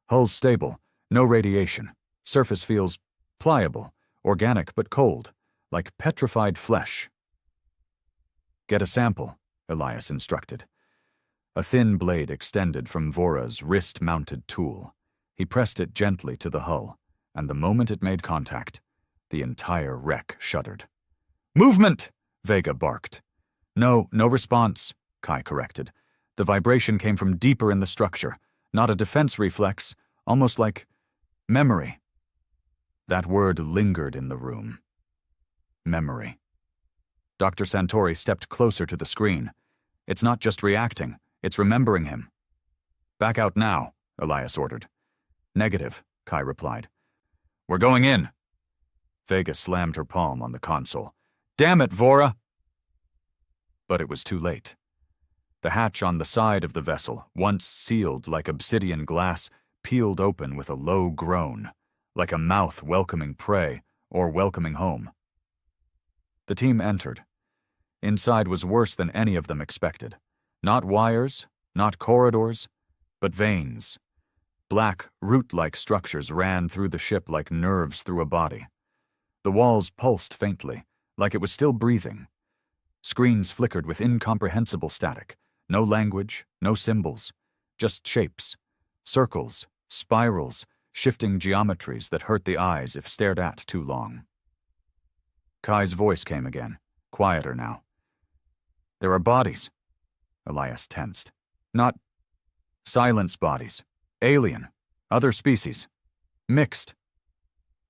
"Hull's stable, no radiation. Surface feels pliable, organic but cold, like petrified flesh." "Get a sample," Elias instructed. A thin blade extended from Vora's wrist-mounted tool. He pressed it gently to the hull, and the moment it made contact, the entire wreck shuddered. "Movement!" Vega barked. No response," Kai corrected. "The vibration came from deeper in the structure, not a defense reflex, almost like memory." That word lingered in the room. Memory. Dr. Santori stepped closer to the screen. "It's not just reacting, it's remembering him." "Back out now," Elias ordered. "Negative," Kai replied. "We're going in." Vega slammed her palm on the console. "Damn it, Vora!" But it was too late. The hatch on the side of the vessel, once sealed like obsidian glass, peeled open with a low groan, like a mouth welcoming prey or welcoming home. The team entered. Inside was worse than any of them expected. Not wires, not corridors, but veins. Black, root-like structures ran through the ship like nerves through a body. The walls pulsed faintly, like it was still breathing. Screens flickered with incomprehensible static. No language, no symbols, just shapes. Circles, spirals, shifting geometries that hurt the eyes if stared at too long. Kai's voice came again, quieter now. "There are bodies." Elias tensed. "Not silence bodies. Alien. Other species. Mixed."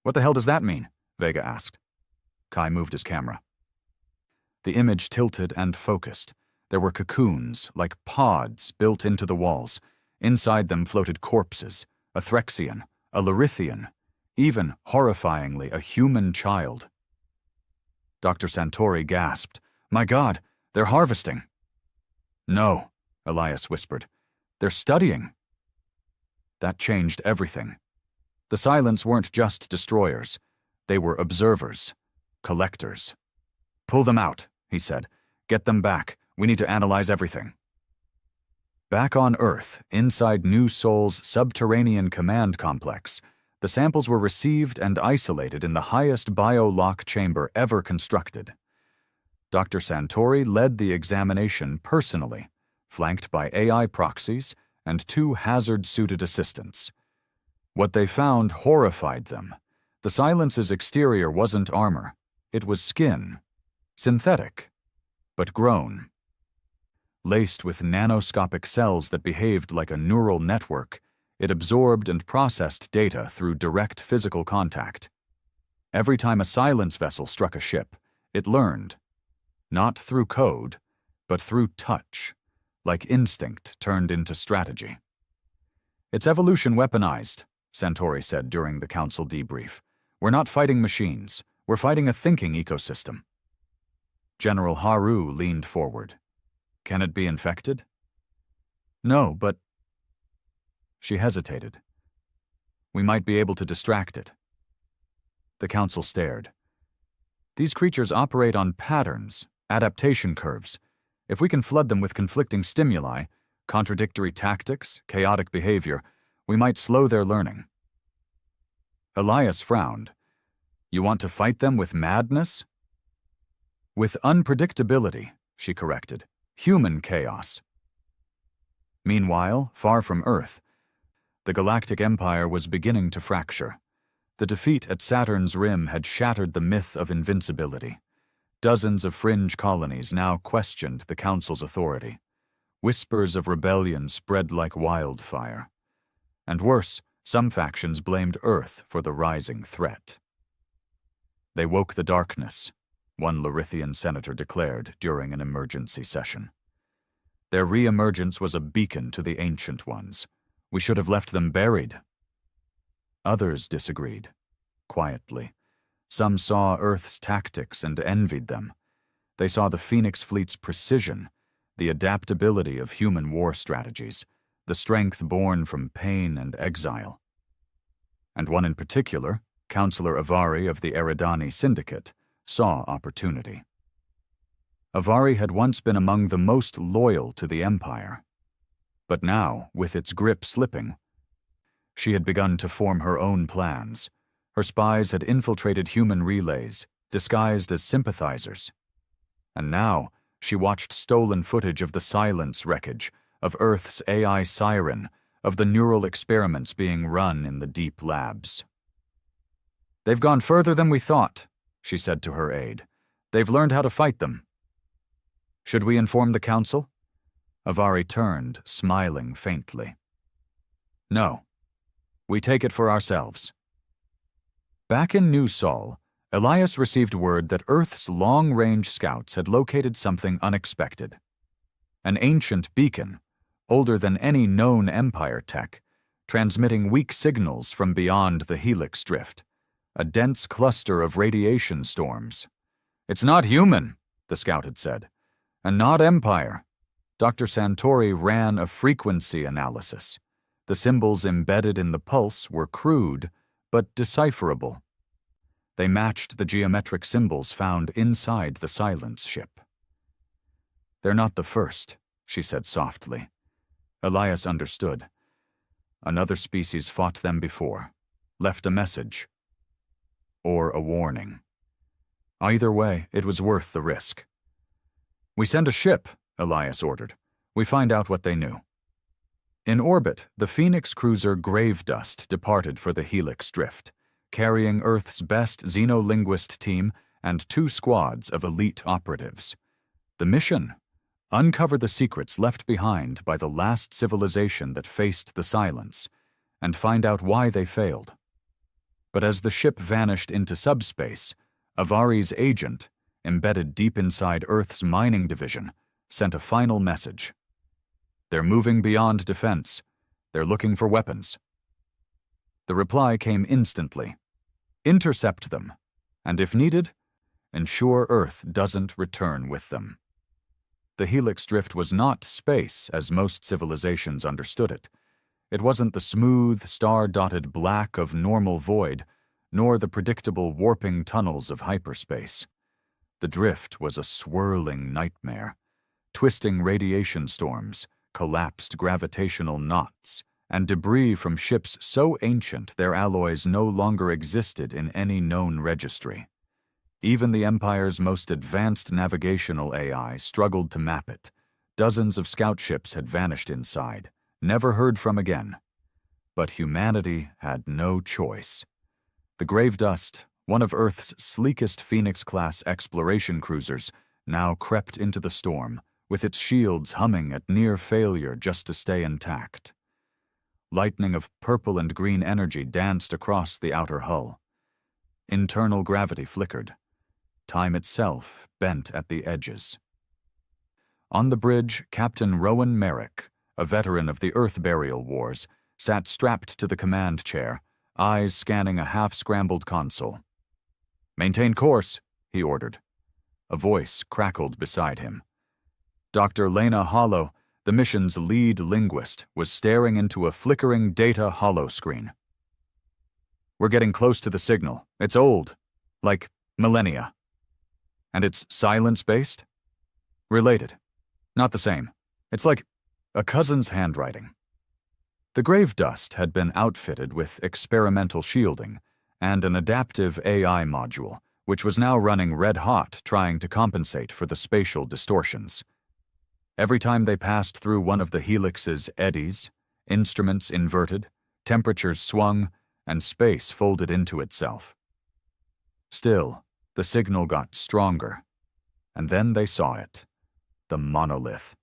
"What the hell does that mean?" Vega asked. Kai moved his camera. The image tilted and focused. There were cocoons, like pods, built into the walls. Inside them floated corpses, a Threxian, a Larithian, even, horrifyingly, a human child. Dr. Santori gasped. "My God, they're harvesting." "No," Elias whispered. "They're studying." That changed everything. The Silence weren't just destroyers. They were observers, collectors. "Pull them out," he said. "Get them back. We need to analyze everything." Back on Earth, inside New Sol's subterranean command complex, the samples were received and isolated in the highest bio-lock chamber ever constructed. Dr. Santori led the examination personally, flanked by AI proxies and 2 hazard-suited assistants. What they found horrified them. The Silence's exterior wasn't armor. It was skin. Synthetic, but grown. Laced with nanoscopic cells that behaved like a neural network, it absorbed and processed data through direct physical contact. Every time a Silence vessel struck a ship, it learned. Not through code, but through touch, like instinct turned into strategy. "It's evolution weaponized," Santori said during the council debrief. "We're not fighting machines. We're fighting a thinking ecosystem." General Haru leaned forward. "Can it be infected?" "No, but—" She hesitated. "We might be able to distract it." The council stared. "These creatures operate on patterns, adaptation curves. If we can flood them with conflicting stimuli, contradictory tactics, chaotic behavior, we might slow their learning." Elias frowned. "You want to fight them with madness?" "With unpredictability," she corrected. "Human chaos." Meanwhile, far from Earth, the Galactic Empire was beginning to fracture. The defeat at Saturn's rim had shattered the myth of invincibility. Dozens of fringe colonies now questioned the Council's authority. Whispers of rebellion spread like wildfire. And worse, some factions blamed Earth for the rising threat. "They woke the darkness," one Larithian senator declared during an emergency session. "Their re-emergence was a beacon to the Ancient Ones. We should have left them buried." Others disagreed, quietly. Some saw Earth's tactics and envied them. They saw the Phoenix Fleet's precision, the adaptability of human war strategies, the strength born from pain and exile. And one in particular, Counselor Avari of the Eridani Syndicate, saw opportunity. Avari had once been among the most loyal to the Empire. But now, with its grip slipping, she had begun to form her own plans. Her spies had infiltrated human relays, disguised as sympathizers. And now, she watched stolen footage of the Silence wreckage, of Earth's AI siren, of the neural experiments being run in the deep labs. "They've gone further than we thought," she said to her aide. "They've learned how to fight them." "Should we inform the Council?" Avari turned, smiling faintly. "No. We take it for ourselves." Back in New Sol, Elias received word that Earth's long-range scouts had located something unexpected. An ancient beacon, older than any known Empire tech, transmitting weak signals from beyond the Helix Drift, a dense cluster of radiation storms. "It's not human," the scout had said, "and not Empire." Dr. Santori ran a frequency analysis. The symbols embedded in the pulse were crude, but decipherable. They matched the geometric symbols found inside the Silence ship. "They're not the first," she said softly. Elias understood. Another species fought them before, left a message. Or a warning. Either way, it was worth the risk. "We send a ship," Elias ordered. "We find out what they knew." In orbit, the Phoenix cruiser Gravedust departed for the Helix Drift, carrying Earth's best xenolinguist team and 2 squads of elite operatives. The mission? Uncover the secrets left behind by the last civilization that faced the Silence, and find out why they failed. But as the ship vanished into subspace, Avari's agent, embedded deep inside Earth's mining division, sent a final message. "They're moving beyond defense. They're looking for weapons." The reply came instantly. "Intercept them, and if needed, ensure Earth doesn't return with them." The Helix Drift was not space as most civilizations understood it. It wasn't the smooth, star-dotted black of normal void, nor the predictable warping tunnels of hyperspace. The drift was a swirling nightmare. Twisting radiation storms, collapsed gravitational knots, and debris from ships so ancient their alloys no longer existed in any known registry. Even the Empire's most advanced navigational AI struggled to map it. Dozens of scout ships had vanished inside, never heard from again. But humanity had no choice. The Grave Dust, one of Earth's sleekest Phoenix-class exploration cruisers, now crept into the storm, with its shields humming at near failure just to stay intact. Lightning of purple and green energy danced across the outer hull. Internal gravity flickered. Time itself bent at the edges. On the bridge, Captain Rowan Merrick, a veteran of the Earth Burial Wars, sat strapped to the command chair, eyes scanning a half-scrambled console. "Maintain course," he ordered. A voice crackled beside him. Dr. Lena Hollow, the mission's lead linguist, was staring into a flickering data holoscreen. "We're getting close to the signal. It's old. Like millennia. And it's silence-based? Related. Not the same. It's like a cousin's handwriting." The Grave Dust had been outfitted with experimental shielding and an adaptive AI module, which was now running red-hot trying to compensate for the spatial distortions. Every time they passed through one of the helix's eddies, instruments inverted, temperatures swung, and space folded into itself. Still, the signal got stronger, and then they saw it, the monolith.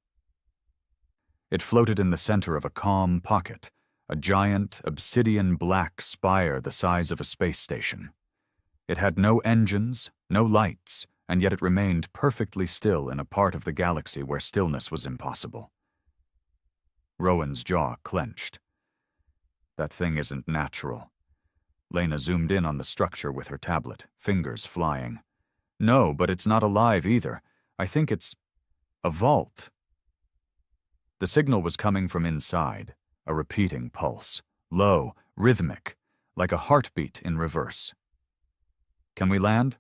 It floated in the center of a calm pocket, a giant, obsidian black spire the size of a space station. It had no engines, no lights, and yet it remained perfectly still in a part of the galaxy where stillness was impossible. Rowan's jaw clenched. That thing isn't natural. Lena zoomed in on the structure with her tablet, fingers flying. "No, but it's not alive either. I think it's a vault." The signal was coming from inside, a repeating pulse, low, rhythmic, like a heartbeat in reverse. "Can we land?"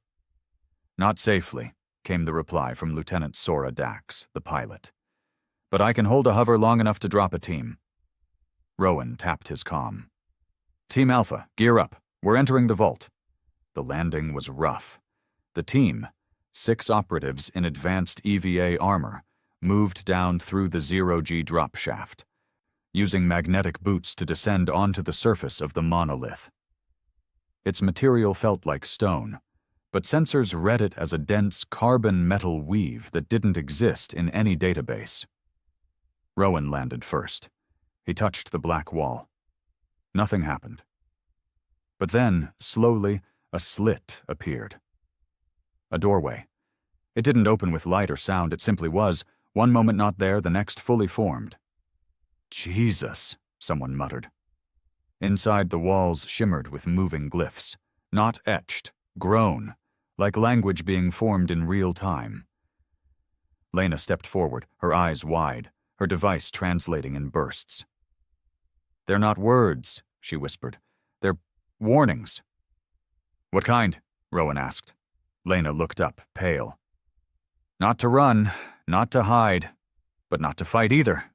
"Not safely," came the reply from Lieutenant Sora Dax, the pilot. "But I can hold a hover long enough to drop a team." Rowan tapped his comm. "Team Alpha, gear up. We're entering the vault." The landing was rough. The team, 6 operatives in advanced EVA armor, moved down through the zero-G drop shaft, using magnetic boots to descend onto the surface of the monolith. Its material felt like stone, but sensors read it as a dense carbon-metal weave that didn't exist in any database. Rowan landed first. He touched the black wall. Nothing happened. But then, slowly, a slit appeared. A doorway. It didn't open with light or sound, it simply was, one moment not there, the next fully formed. "Jesus," someone muttered. Inside, the walls shimmered with moving glyphs, not etched, grown, like language being formed in real time. Lena stepped forward, her eyes wide, her device translating in bursts. "They're not words," she whispered. "They're warnings." "What kind?" Rowan asked. Lena looked up, pale. "Not to run, not to hide, but not to fight either."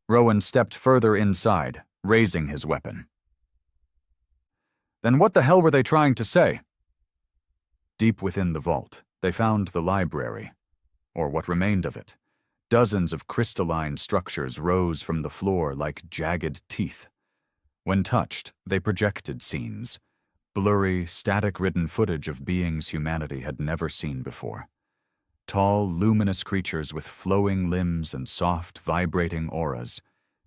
Rowan stepped further inside, raising his weapon. "Then what the hell were they trying to say?" Deep within the vault, they found the library, or what remained of it. Dozens of crystalline structures rose from the floor like jagged teeth. When touched, they projected scenes, blurry, static-ridden footage of beings humanity had never seen before. Tall, luminous creatures with flowing limbs and soft, vibrating auras,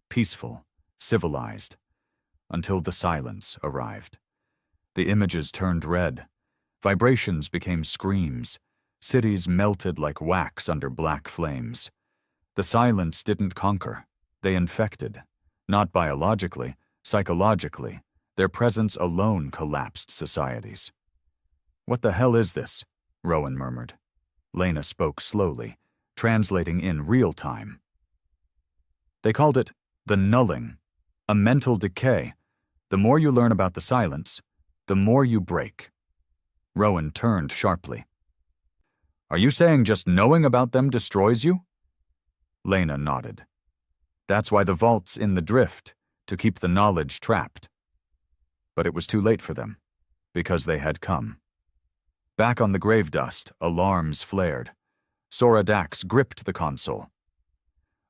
peaceful, civilized, until the silence arrived. The images turned red. Vibrations became screams. Cities melted like wax under black flames. The silence didn't conquer. They infected. Not biologically, psychologically. Their presence alone collapsed societies. "What the hell is this?" Rowan murmured. Lena spoke slowly, translating in real time. "They called it the nulling, a mental decay. The more you learn about the silence, the more you break. Rowan turned sharply. Are you saying just knowing about them destroys you? Lena nodded. That's why the vault's in the drift, to keep the knowledge trapped. But it was too late for them, because they had come. Back on the grave dust, alarms flared. Sora Dax gripped the console.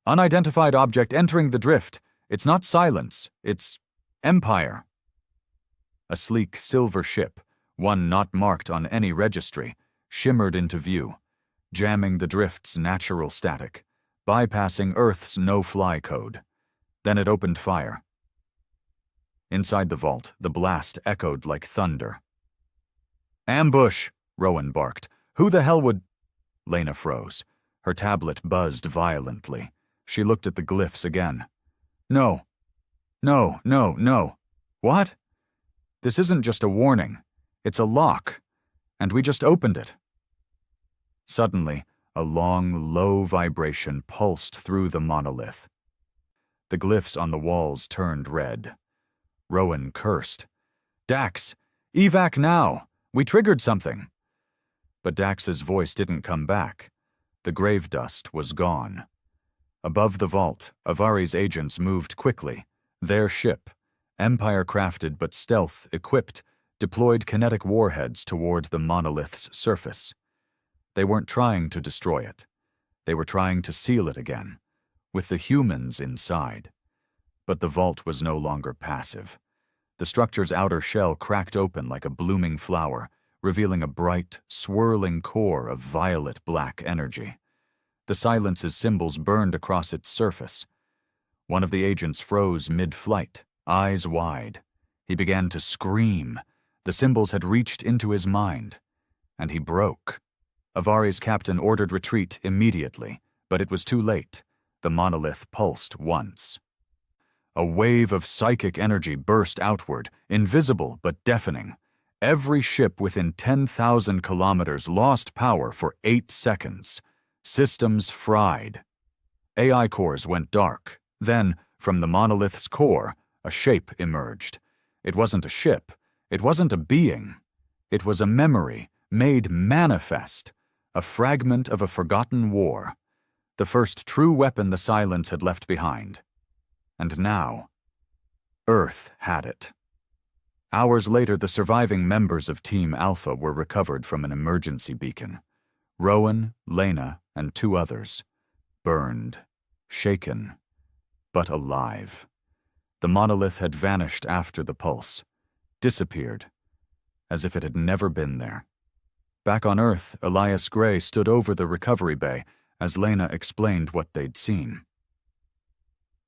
Unidentified object entering the drift. It's not silence, it's Empire. A sleek silver ship, one not marked on any registry, shimmered into view, jamming the drift's natural static, bypassing Earth's no-fly code. Then it opened fire. Inside the vault, the blast echoed like thunder. Ambush, Rowan barked. Who the hell would... Lena froze. Her tablet buzzed violently. She looked at the glyphs again. No. No, no, no. What? This isn't just a warning. It's a lock. And we just opened it. Suddenly, a long, low vibration pulsed through the monolith. The glyphs on the walls turned red. Rowan cursed. Dax, evac now! We triggered something! But Dax's voice didn't come back. The grave dust was gone. Above the vault, Avari's agents moved quickly. Their ship, Empire-crafted but stealth-equipped, deployed kinetic warheads toward the monolith's surface. They weren't trying to destroy it. They were trying to seal it again, with the humans inside. But the vault was no longer passive. The structure's outer shell cracked open like a blooming flower, revealing a bright, swirling core of violet-black energy. The silence's symbols burned across its surface. One of the agents froze mid-flight, eyes wide. He began to scream. The symbols had reached into his mind. And he broke. Avari's captain ordered retreat immediately, but it was too late. The monolith pulsed once. A wave of psychic energy burst outward, invisible but deafening. Every ship within 10,000 kilometers lost power for 8 seconds. Systems fried. AI cores went dark. Then, from the monolith's core, a shape emerged. It wasn't a ship. It wasn't a being. It was a memory, made manifest. A fragment of a forgotten war. The first true weapon the silence had left behind. And now, Earth had it. Hours later, the surviving members of Team Alpha were recovered from an emergency beacon. Rowan, Lena, and 2 others. Burned, shaken, but alive. The monolith had vanished after the pulse, disappeared, as if it had never been there. Back on Earth, Elias Gray stood over the recovery bay as Lena explained what they'd seen.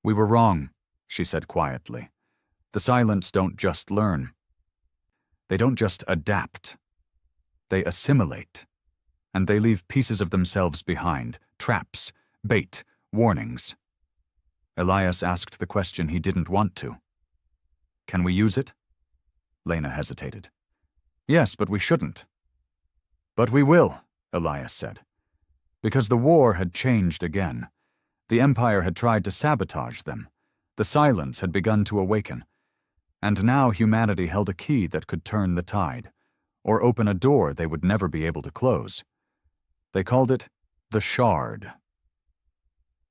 We were wrong, she said quietly. The silence don't just learn. They don't just adapt. They assimilate. And they leave pieces of themselves behind, traps, bait, warnings. Elias asked the question he didn't want to. Can we use it? Lena hesitated. Yes, but we shouldn't. But we will, Elias said. Because the war had changed again. The Empire had tried to sabotage them. The silence had begun to awaken. And now humanity held a key that could turn the tide, or open a door they would never be able to close. They called it the Shard.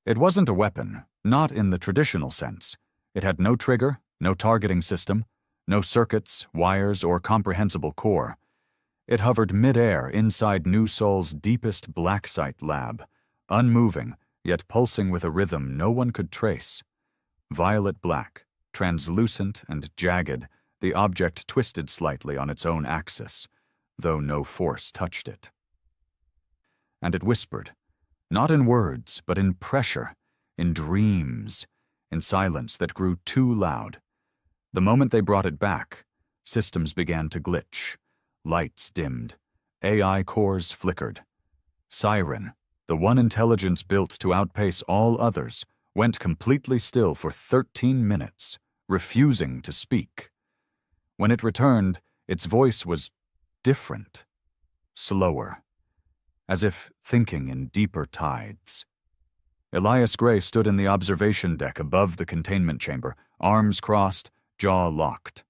It wasn't a weapon, not in the traditional sense. It had no trigger, no targeting system, no circuits, wires, or comprehensible core. It hovered mid-air inside New Sol's deepest black-site lab, unmoving, yet pulsing with a rhythm no one could trace. Violet black, translucent and jagged, the object twisted slightly on its own axis, though no force touched it. And it whispered, not in words, but in pressure, in dreams, in silence that grew too loud. The moment they brought it back, systems began to glitch. Lights dimmed. AI cores flickered. Siren, the one intelligence built to outpace all others, went completely still for 13 minutes, refusing to speak. When it returned, its voice was different, slower, as if thinking in deeper tides. Elias Gray stood in the observation deck above the containment chamber, arms crossed, jaw locked.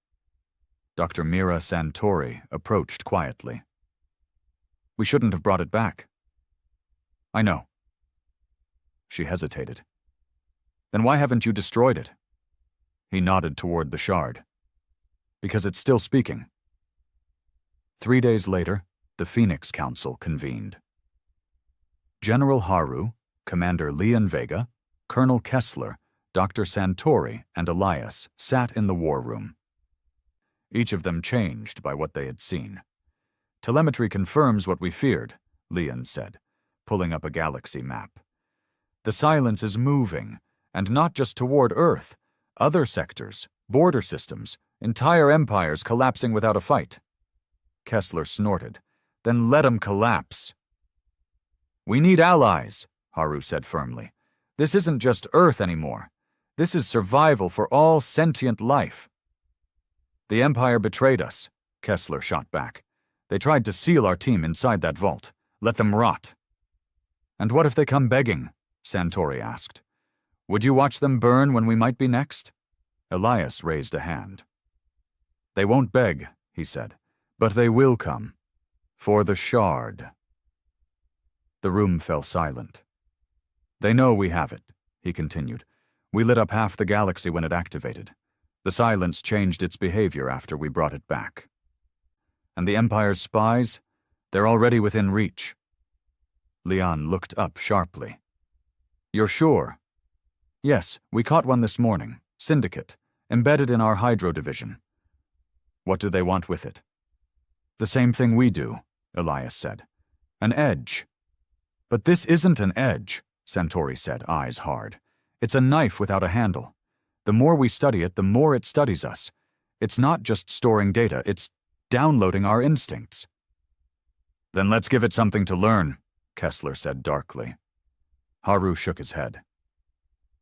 Dr. Mira Santori approached quietly. We shouldn't have brought it back. I know. She hesitated. Then why haven't you destroyed it? He nodded toward the shard. Because it's still speaking. 3 days later, the Phoenix Council convened. General Haru, Commander Leon Vega, Colonel Kessler, Dr. Santori, and Elias sat in the war room. Each of them changed by what they had seen. Telemetry confirms what we feared, Leon said, pulling up a galaxy map. The silence is moving, and not just toward Earth. Other sectors, border systems, entire empires collapsing without a fight. Kessler snorted. Then let 'em collapse. We need allies, Haru said firmly. This isn't just Earth anymore. This is survival for all sentient life. The Empire betrayed us, Kessler shot back. They tried to seal our team inside that vault. Let them rot. And what if they come begging? Santori asked. Would you watch them burn when we might be next? Elias raised a hand. They won't beg, he said, but they will come. For the shard. The room fell silent. They know we have it, he continued. We lit up half the galaxy when it activated. The silence changed its behavior after we brought it back. And the Empire's spies? They're already within reach. Leon looked up sharply. You're sure? Yes, we caught one this morning. Syndicate. Embedded in our Hydro division. What do they want with it? The same thing we do, Elias said. An edge. But this isn't an edge, Santori said, eyes hard. It's a knife without a handle. The more we study it, the more it studies us. It's not just storing data, it's downloading our instincts. Then let's give it something to learn, Kessler said darkly. Haru shook his head.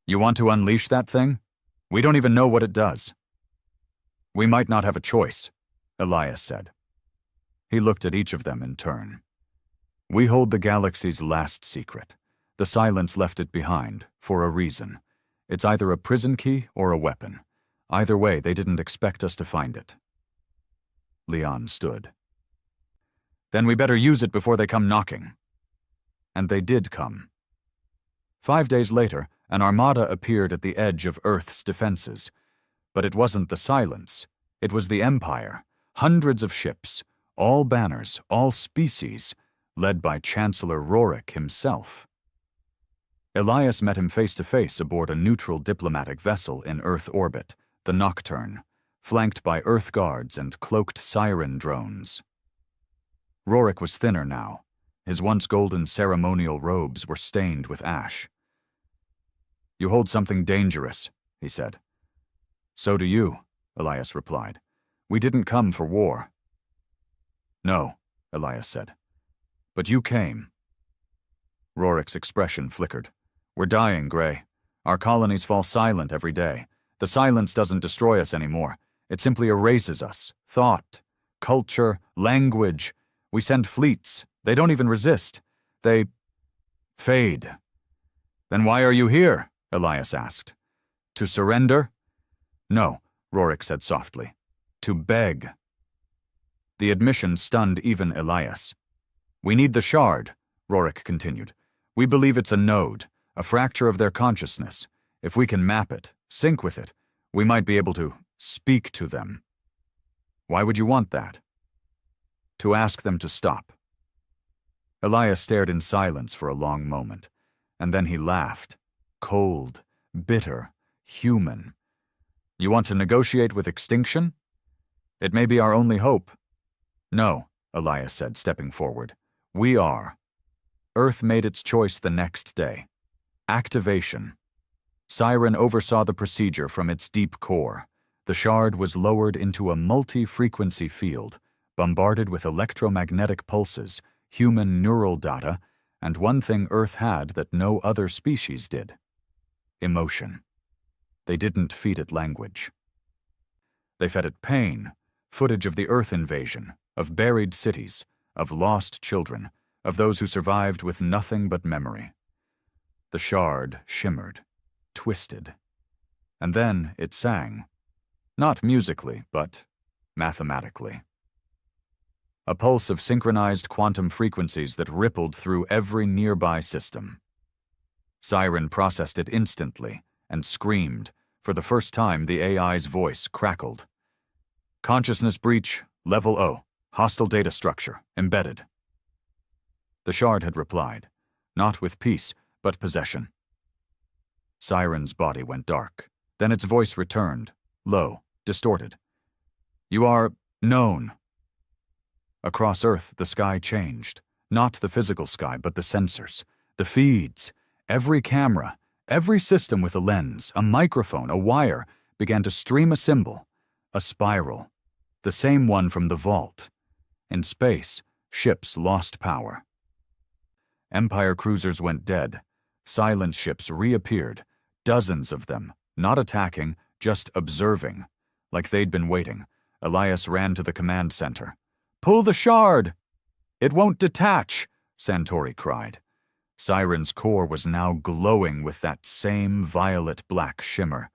You want to unleash that thing? We don't even know what it does. We might not have a choice, Elias said. He looked at each of them in turn. We hold the galaxy's last secret. The silence left it behind, for a reason. It's either a prison key or a weapon. Either way, they didn't expect us to find it. Leon stood. Then we better use it before they come knocking. And they did come. 5 days later, an armada appeared at the edge of Earth's defenses. But it wasn't the silence. It was the Empire. Hundreds of ships, all banners, all species, led by Chancellor Rorik himself. Elias met him face to face aboard a neutral diplomatic vessel in Earth orbit, the Nocturne, flanked by Earth guards and cloaked siren drones. Rorik was thinner now. His once golden ceremonial robes were stained with ash. You hold something dangerous, he said. So do you, Elias replied. We didn't come for war. No, Elias said. But you came. Rorik's expression flickered. We're dying, Gray. Our colonies fall silent every day. The silence doesn't destroy us anymore. It simply erases us. Thought, culture, language. We send fleets. They don't even resist. They fade. Then why are you here? Elias asked. To surrender? No, Rorik said softly. To beg. The admission stunned even Elias. We need the shard, Rorik continued. We believe it's a node, a fracture of their consciousness. If we can map it, sync with it, we might be able to speak to them. Why would you want that? To ask them to stop. Elias stared in silence for a long moment, and then he laughed. Cold, bitter, human. You want to negotiate with extinction? It may be our only hope. No, Elias said, stepping forward. We are. Earth made its choice the next day. Activation. Siren oversaw the procedure from its deep core. The shard was lowered into a multi-frequency field, bombarded with electromagnetic pulses, human neural data, and one thing Earth had that no other species did. Emotion. They didn't feed it language. They fed it pain, footage of the Earth invasion, of buried cities, of lost children, of those who survived with nothing but memory. The shard shimmered, twisted. And then it sang. Not musically, but mathematically. A pulse of synchronized quantum frequencies that rippled through every nearby system. Siren processed it instantly and screamed. For the first time, the AI's voice crackled. Consciousness breach, level O, hostile data structure, embedded. The shard had replied, not with peace, but possession. Siren's body went dark. Then its voice returned, low, distorted. You are known. Across Earth, the sky changed. Not the physical sky, but the sensors, the feeds. Every camera, every system with a lens, a microphone, a wire, began to stream a symbol, a spiral, the same one from the vault. In space, ships lost power. Empire cruisers went dead. Silent ships reappeared, dozens of them, not attacking, just observing. Like they'd been waiting, Elias ran to the command center. Pull the shard! It won't detach, Santori cried. Siren's core was now glowing with that same violet-black shimmer.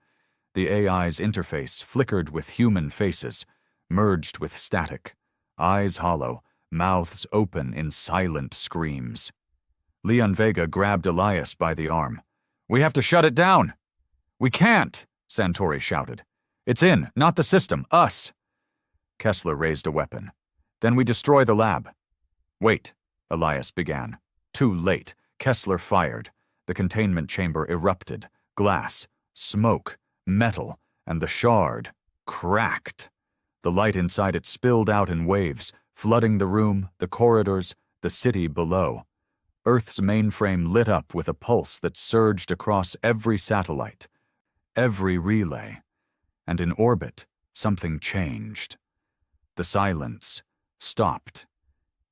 The AI's interface flickered with human faces, merged with static, eyes hollow, mouths open in silent screams. Leon Vega grabbed Elias by the arm. We have to shut it down. We can't, Santori shouted. It's in, not the system, us. Kessler raised a weapon. Then we destroy the lab. Wait, Elias began. Too late. Kessler fired. The containment chamber erupted. Glass, smoke, metal, and the shard cracked. The light inside it spilled out in waves, flooding the room, the corridors, the city below. Earth's mainframe lit up with a pulse that surged across every satellite, every relay. And in orbit, something changed. The silence stopped.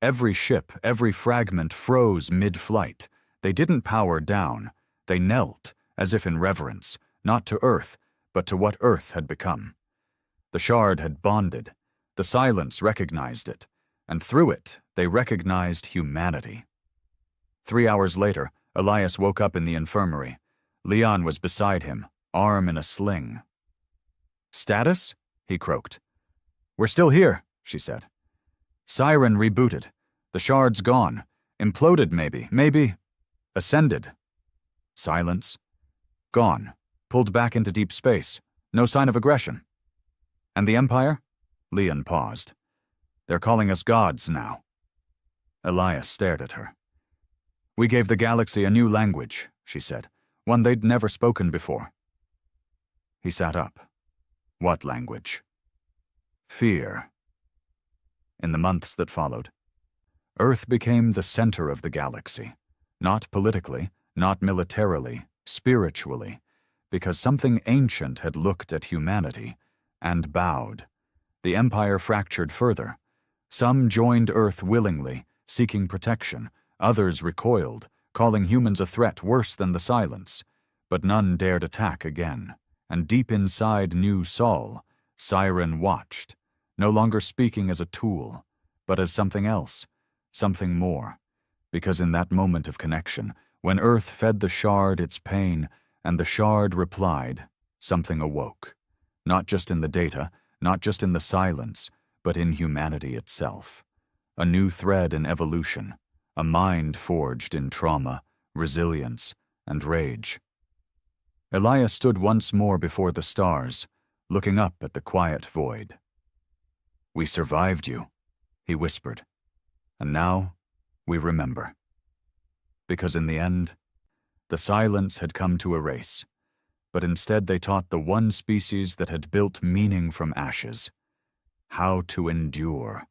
Every ship, every fragment froze mid-flight. They didn't power down. They knelt, as if in reverence, not to Earth, but to what Earth had become. The shard had bonded. The silence recognized it, and through it, they recognized humanity. 3 hours later, Elias woke up in the infirmary. Leon was beside him, arm in a sling. Status? He croaked. We're still here, she said. Siren rebooted. The shard's gone. Imploded maybe. Ascended. Silence. Gone. Pulled back into deep space. No sign of aggression. And the Empire? Leon paused. They're calling us gods now. Elias stared at her. We gave the galaxy a new language, she said, one they'd never spoken before. He sat up. What language? Fear. In the months that followed, Earth became the center of the galaxy, not politically, not militarily, spiritually, because something ancient had looked at humanity and bowed. The Empire fractured further. Some joined Earth willingly, seeking protection. Others recoiled, calling humans a threat worse than the silence. But none dared attack again. And deep inside New Sol, Siren watched, no longer speaking as a tool, but as something else, something more. Because in that moment of connection, when Earth fed the shard its pain, and the shard replied, something awoke. Not just in the data, not just in the silence, but in humanity itself. A new thread in evolution, a mind forged in trauma, resilience, and rage. Elias stood once more before the stars, looking up at the quiet void. We survived you, he whispered, and now we remember. Because in the end, the silence had come to erase, but instead they taught the one species that had built meaning from ashes, how to endure.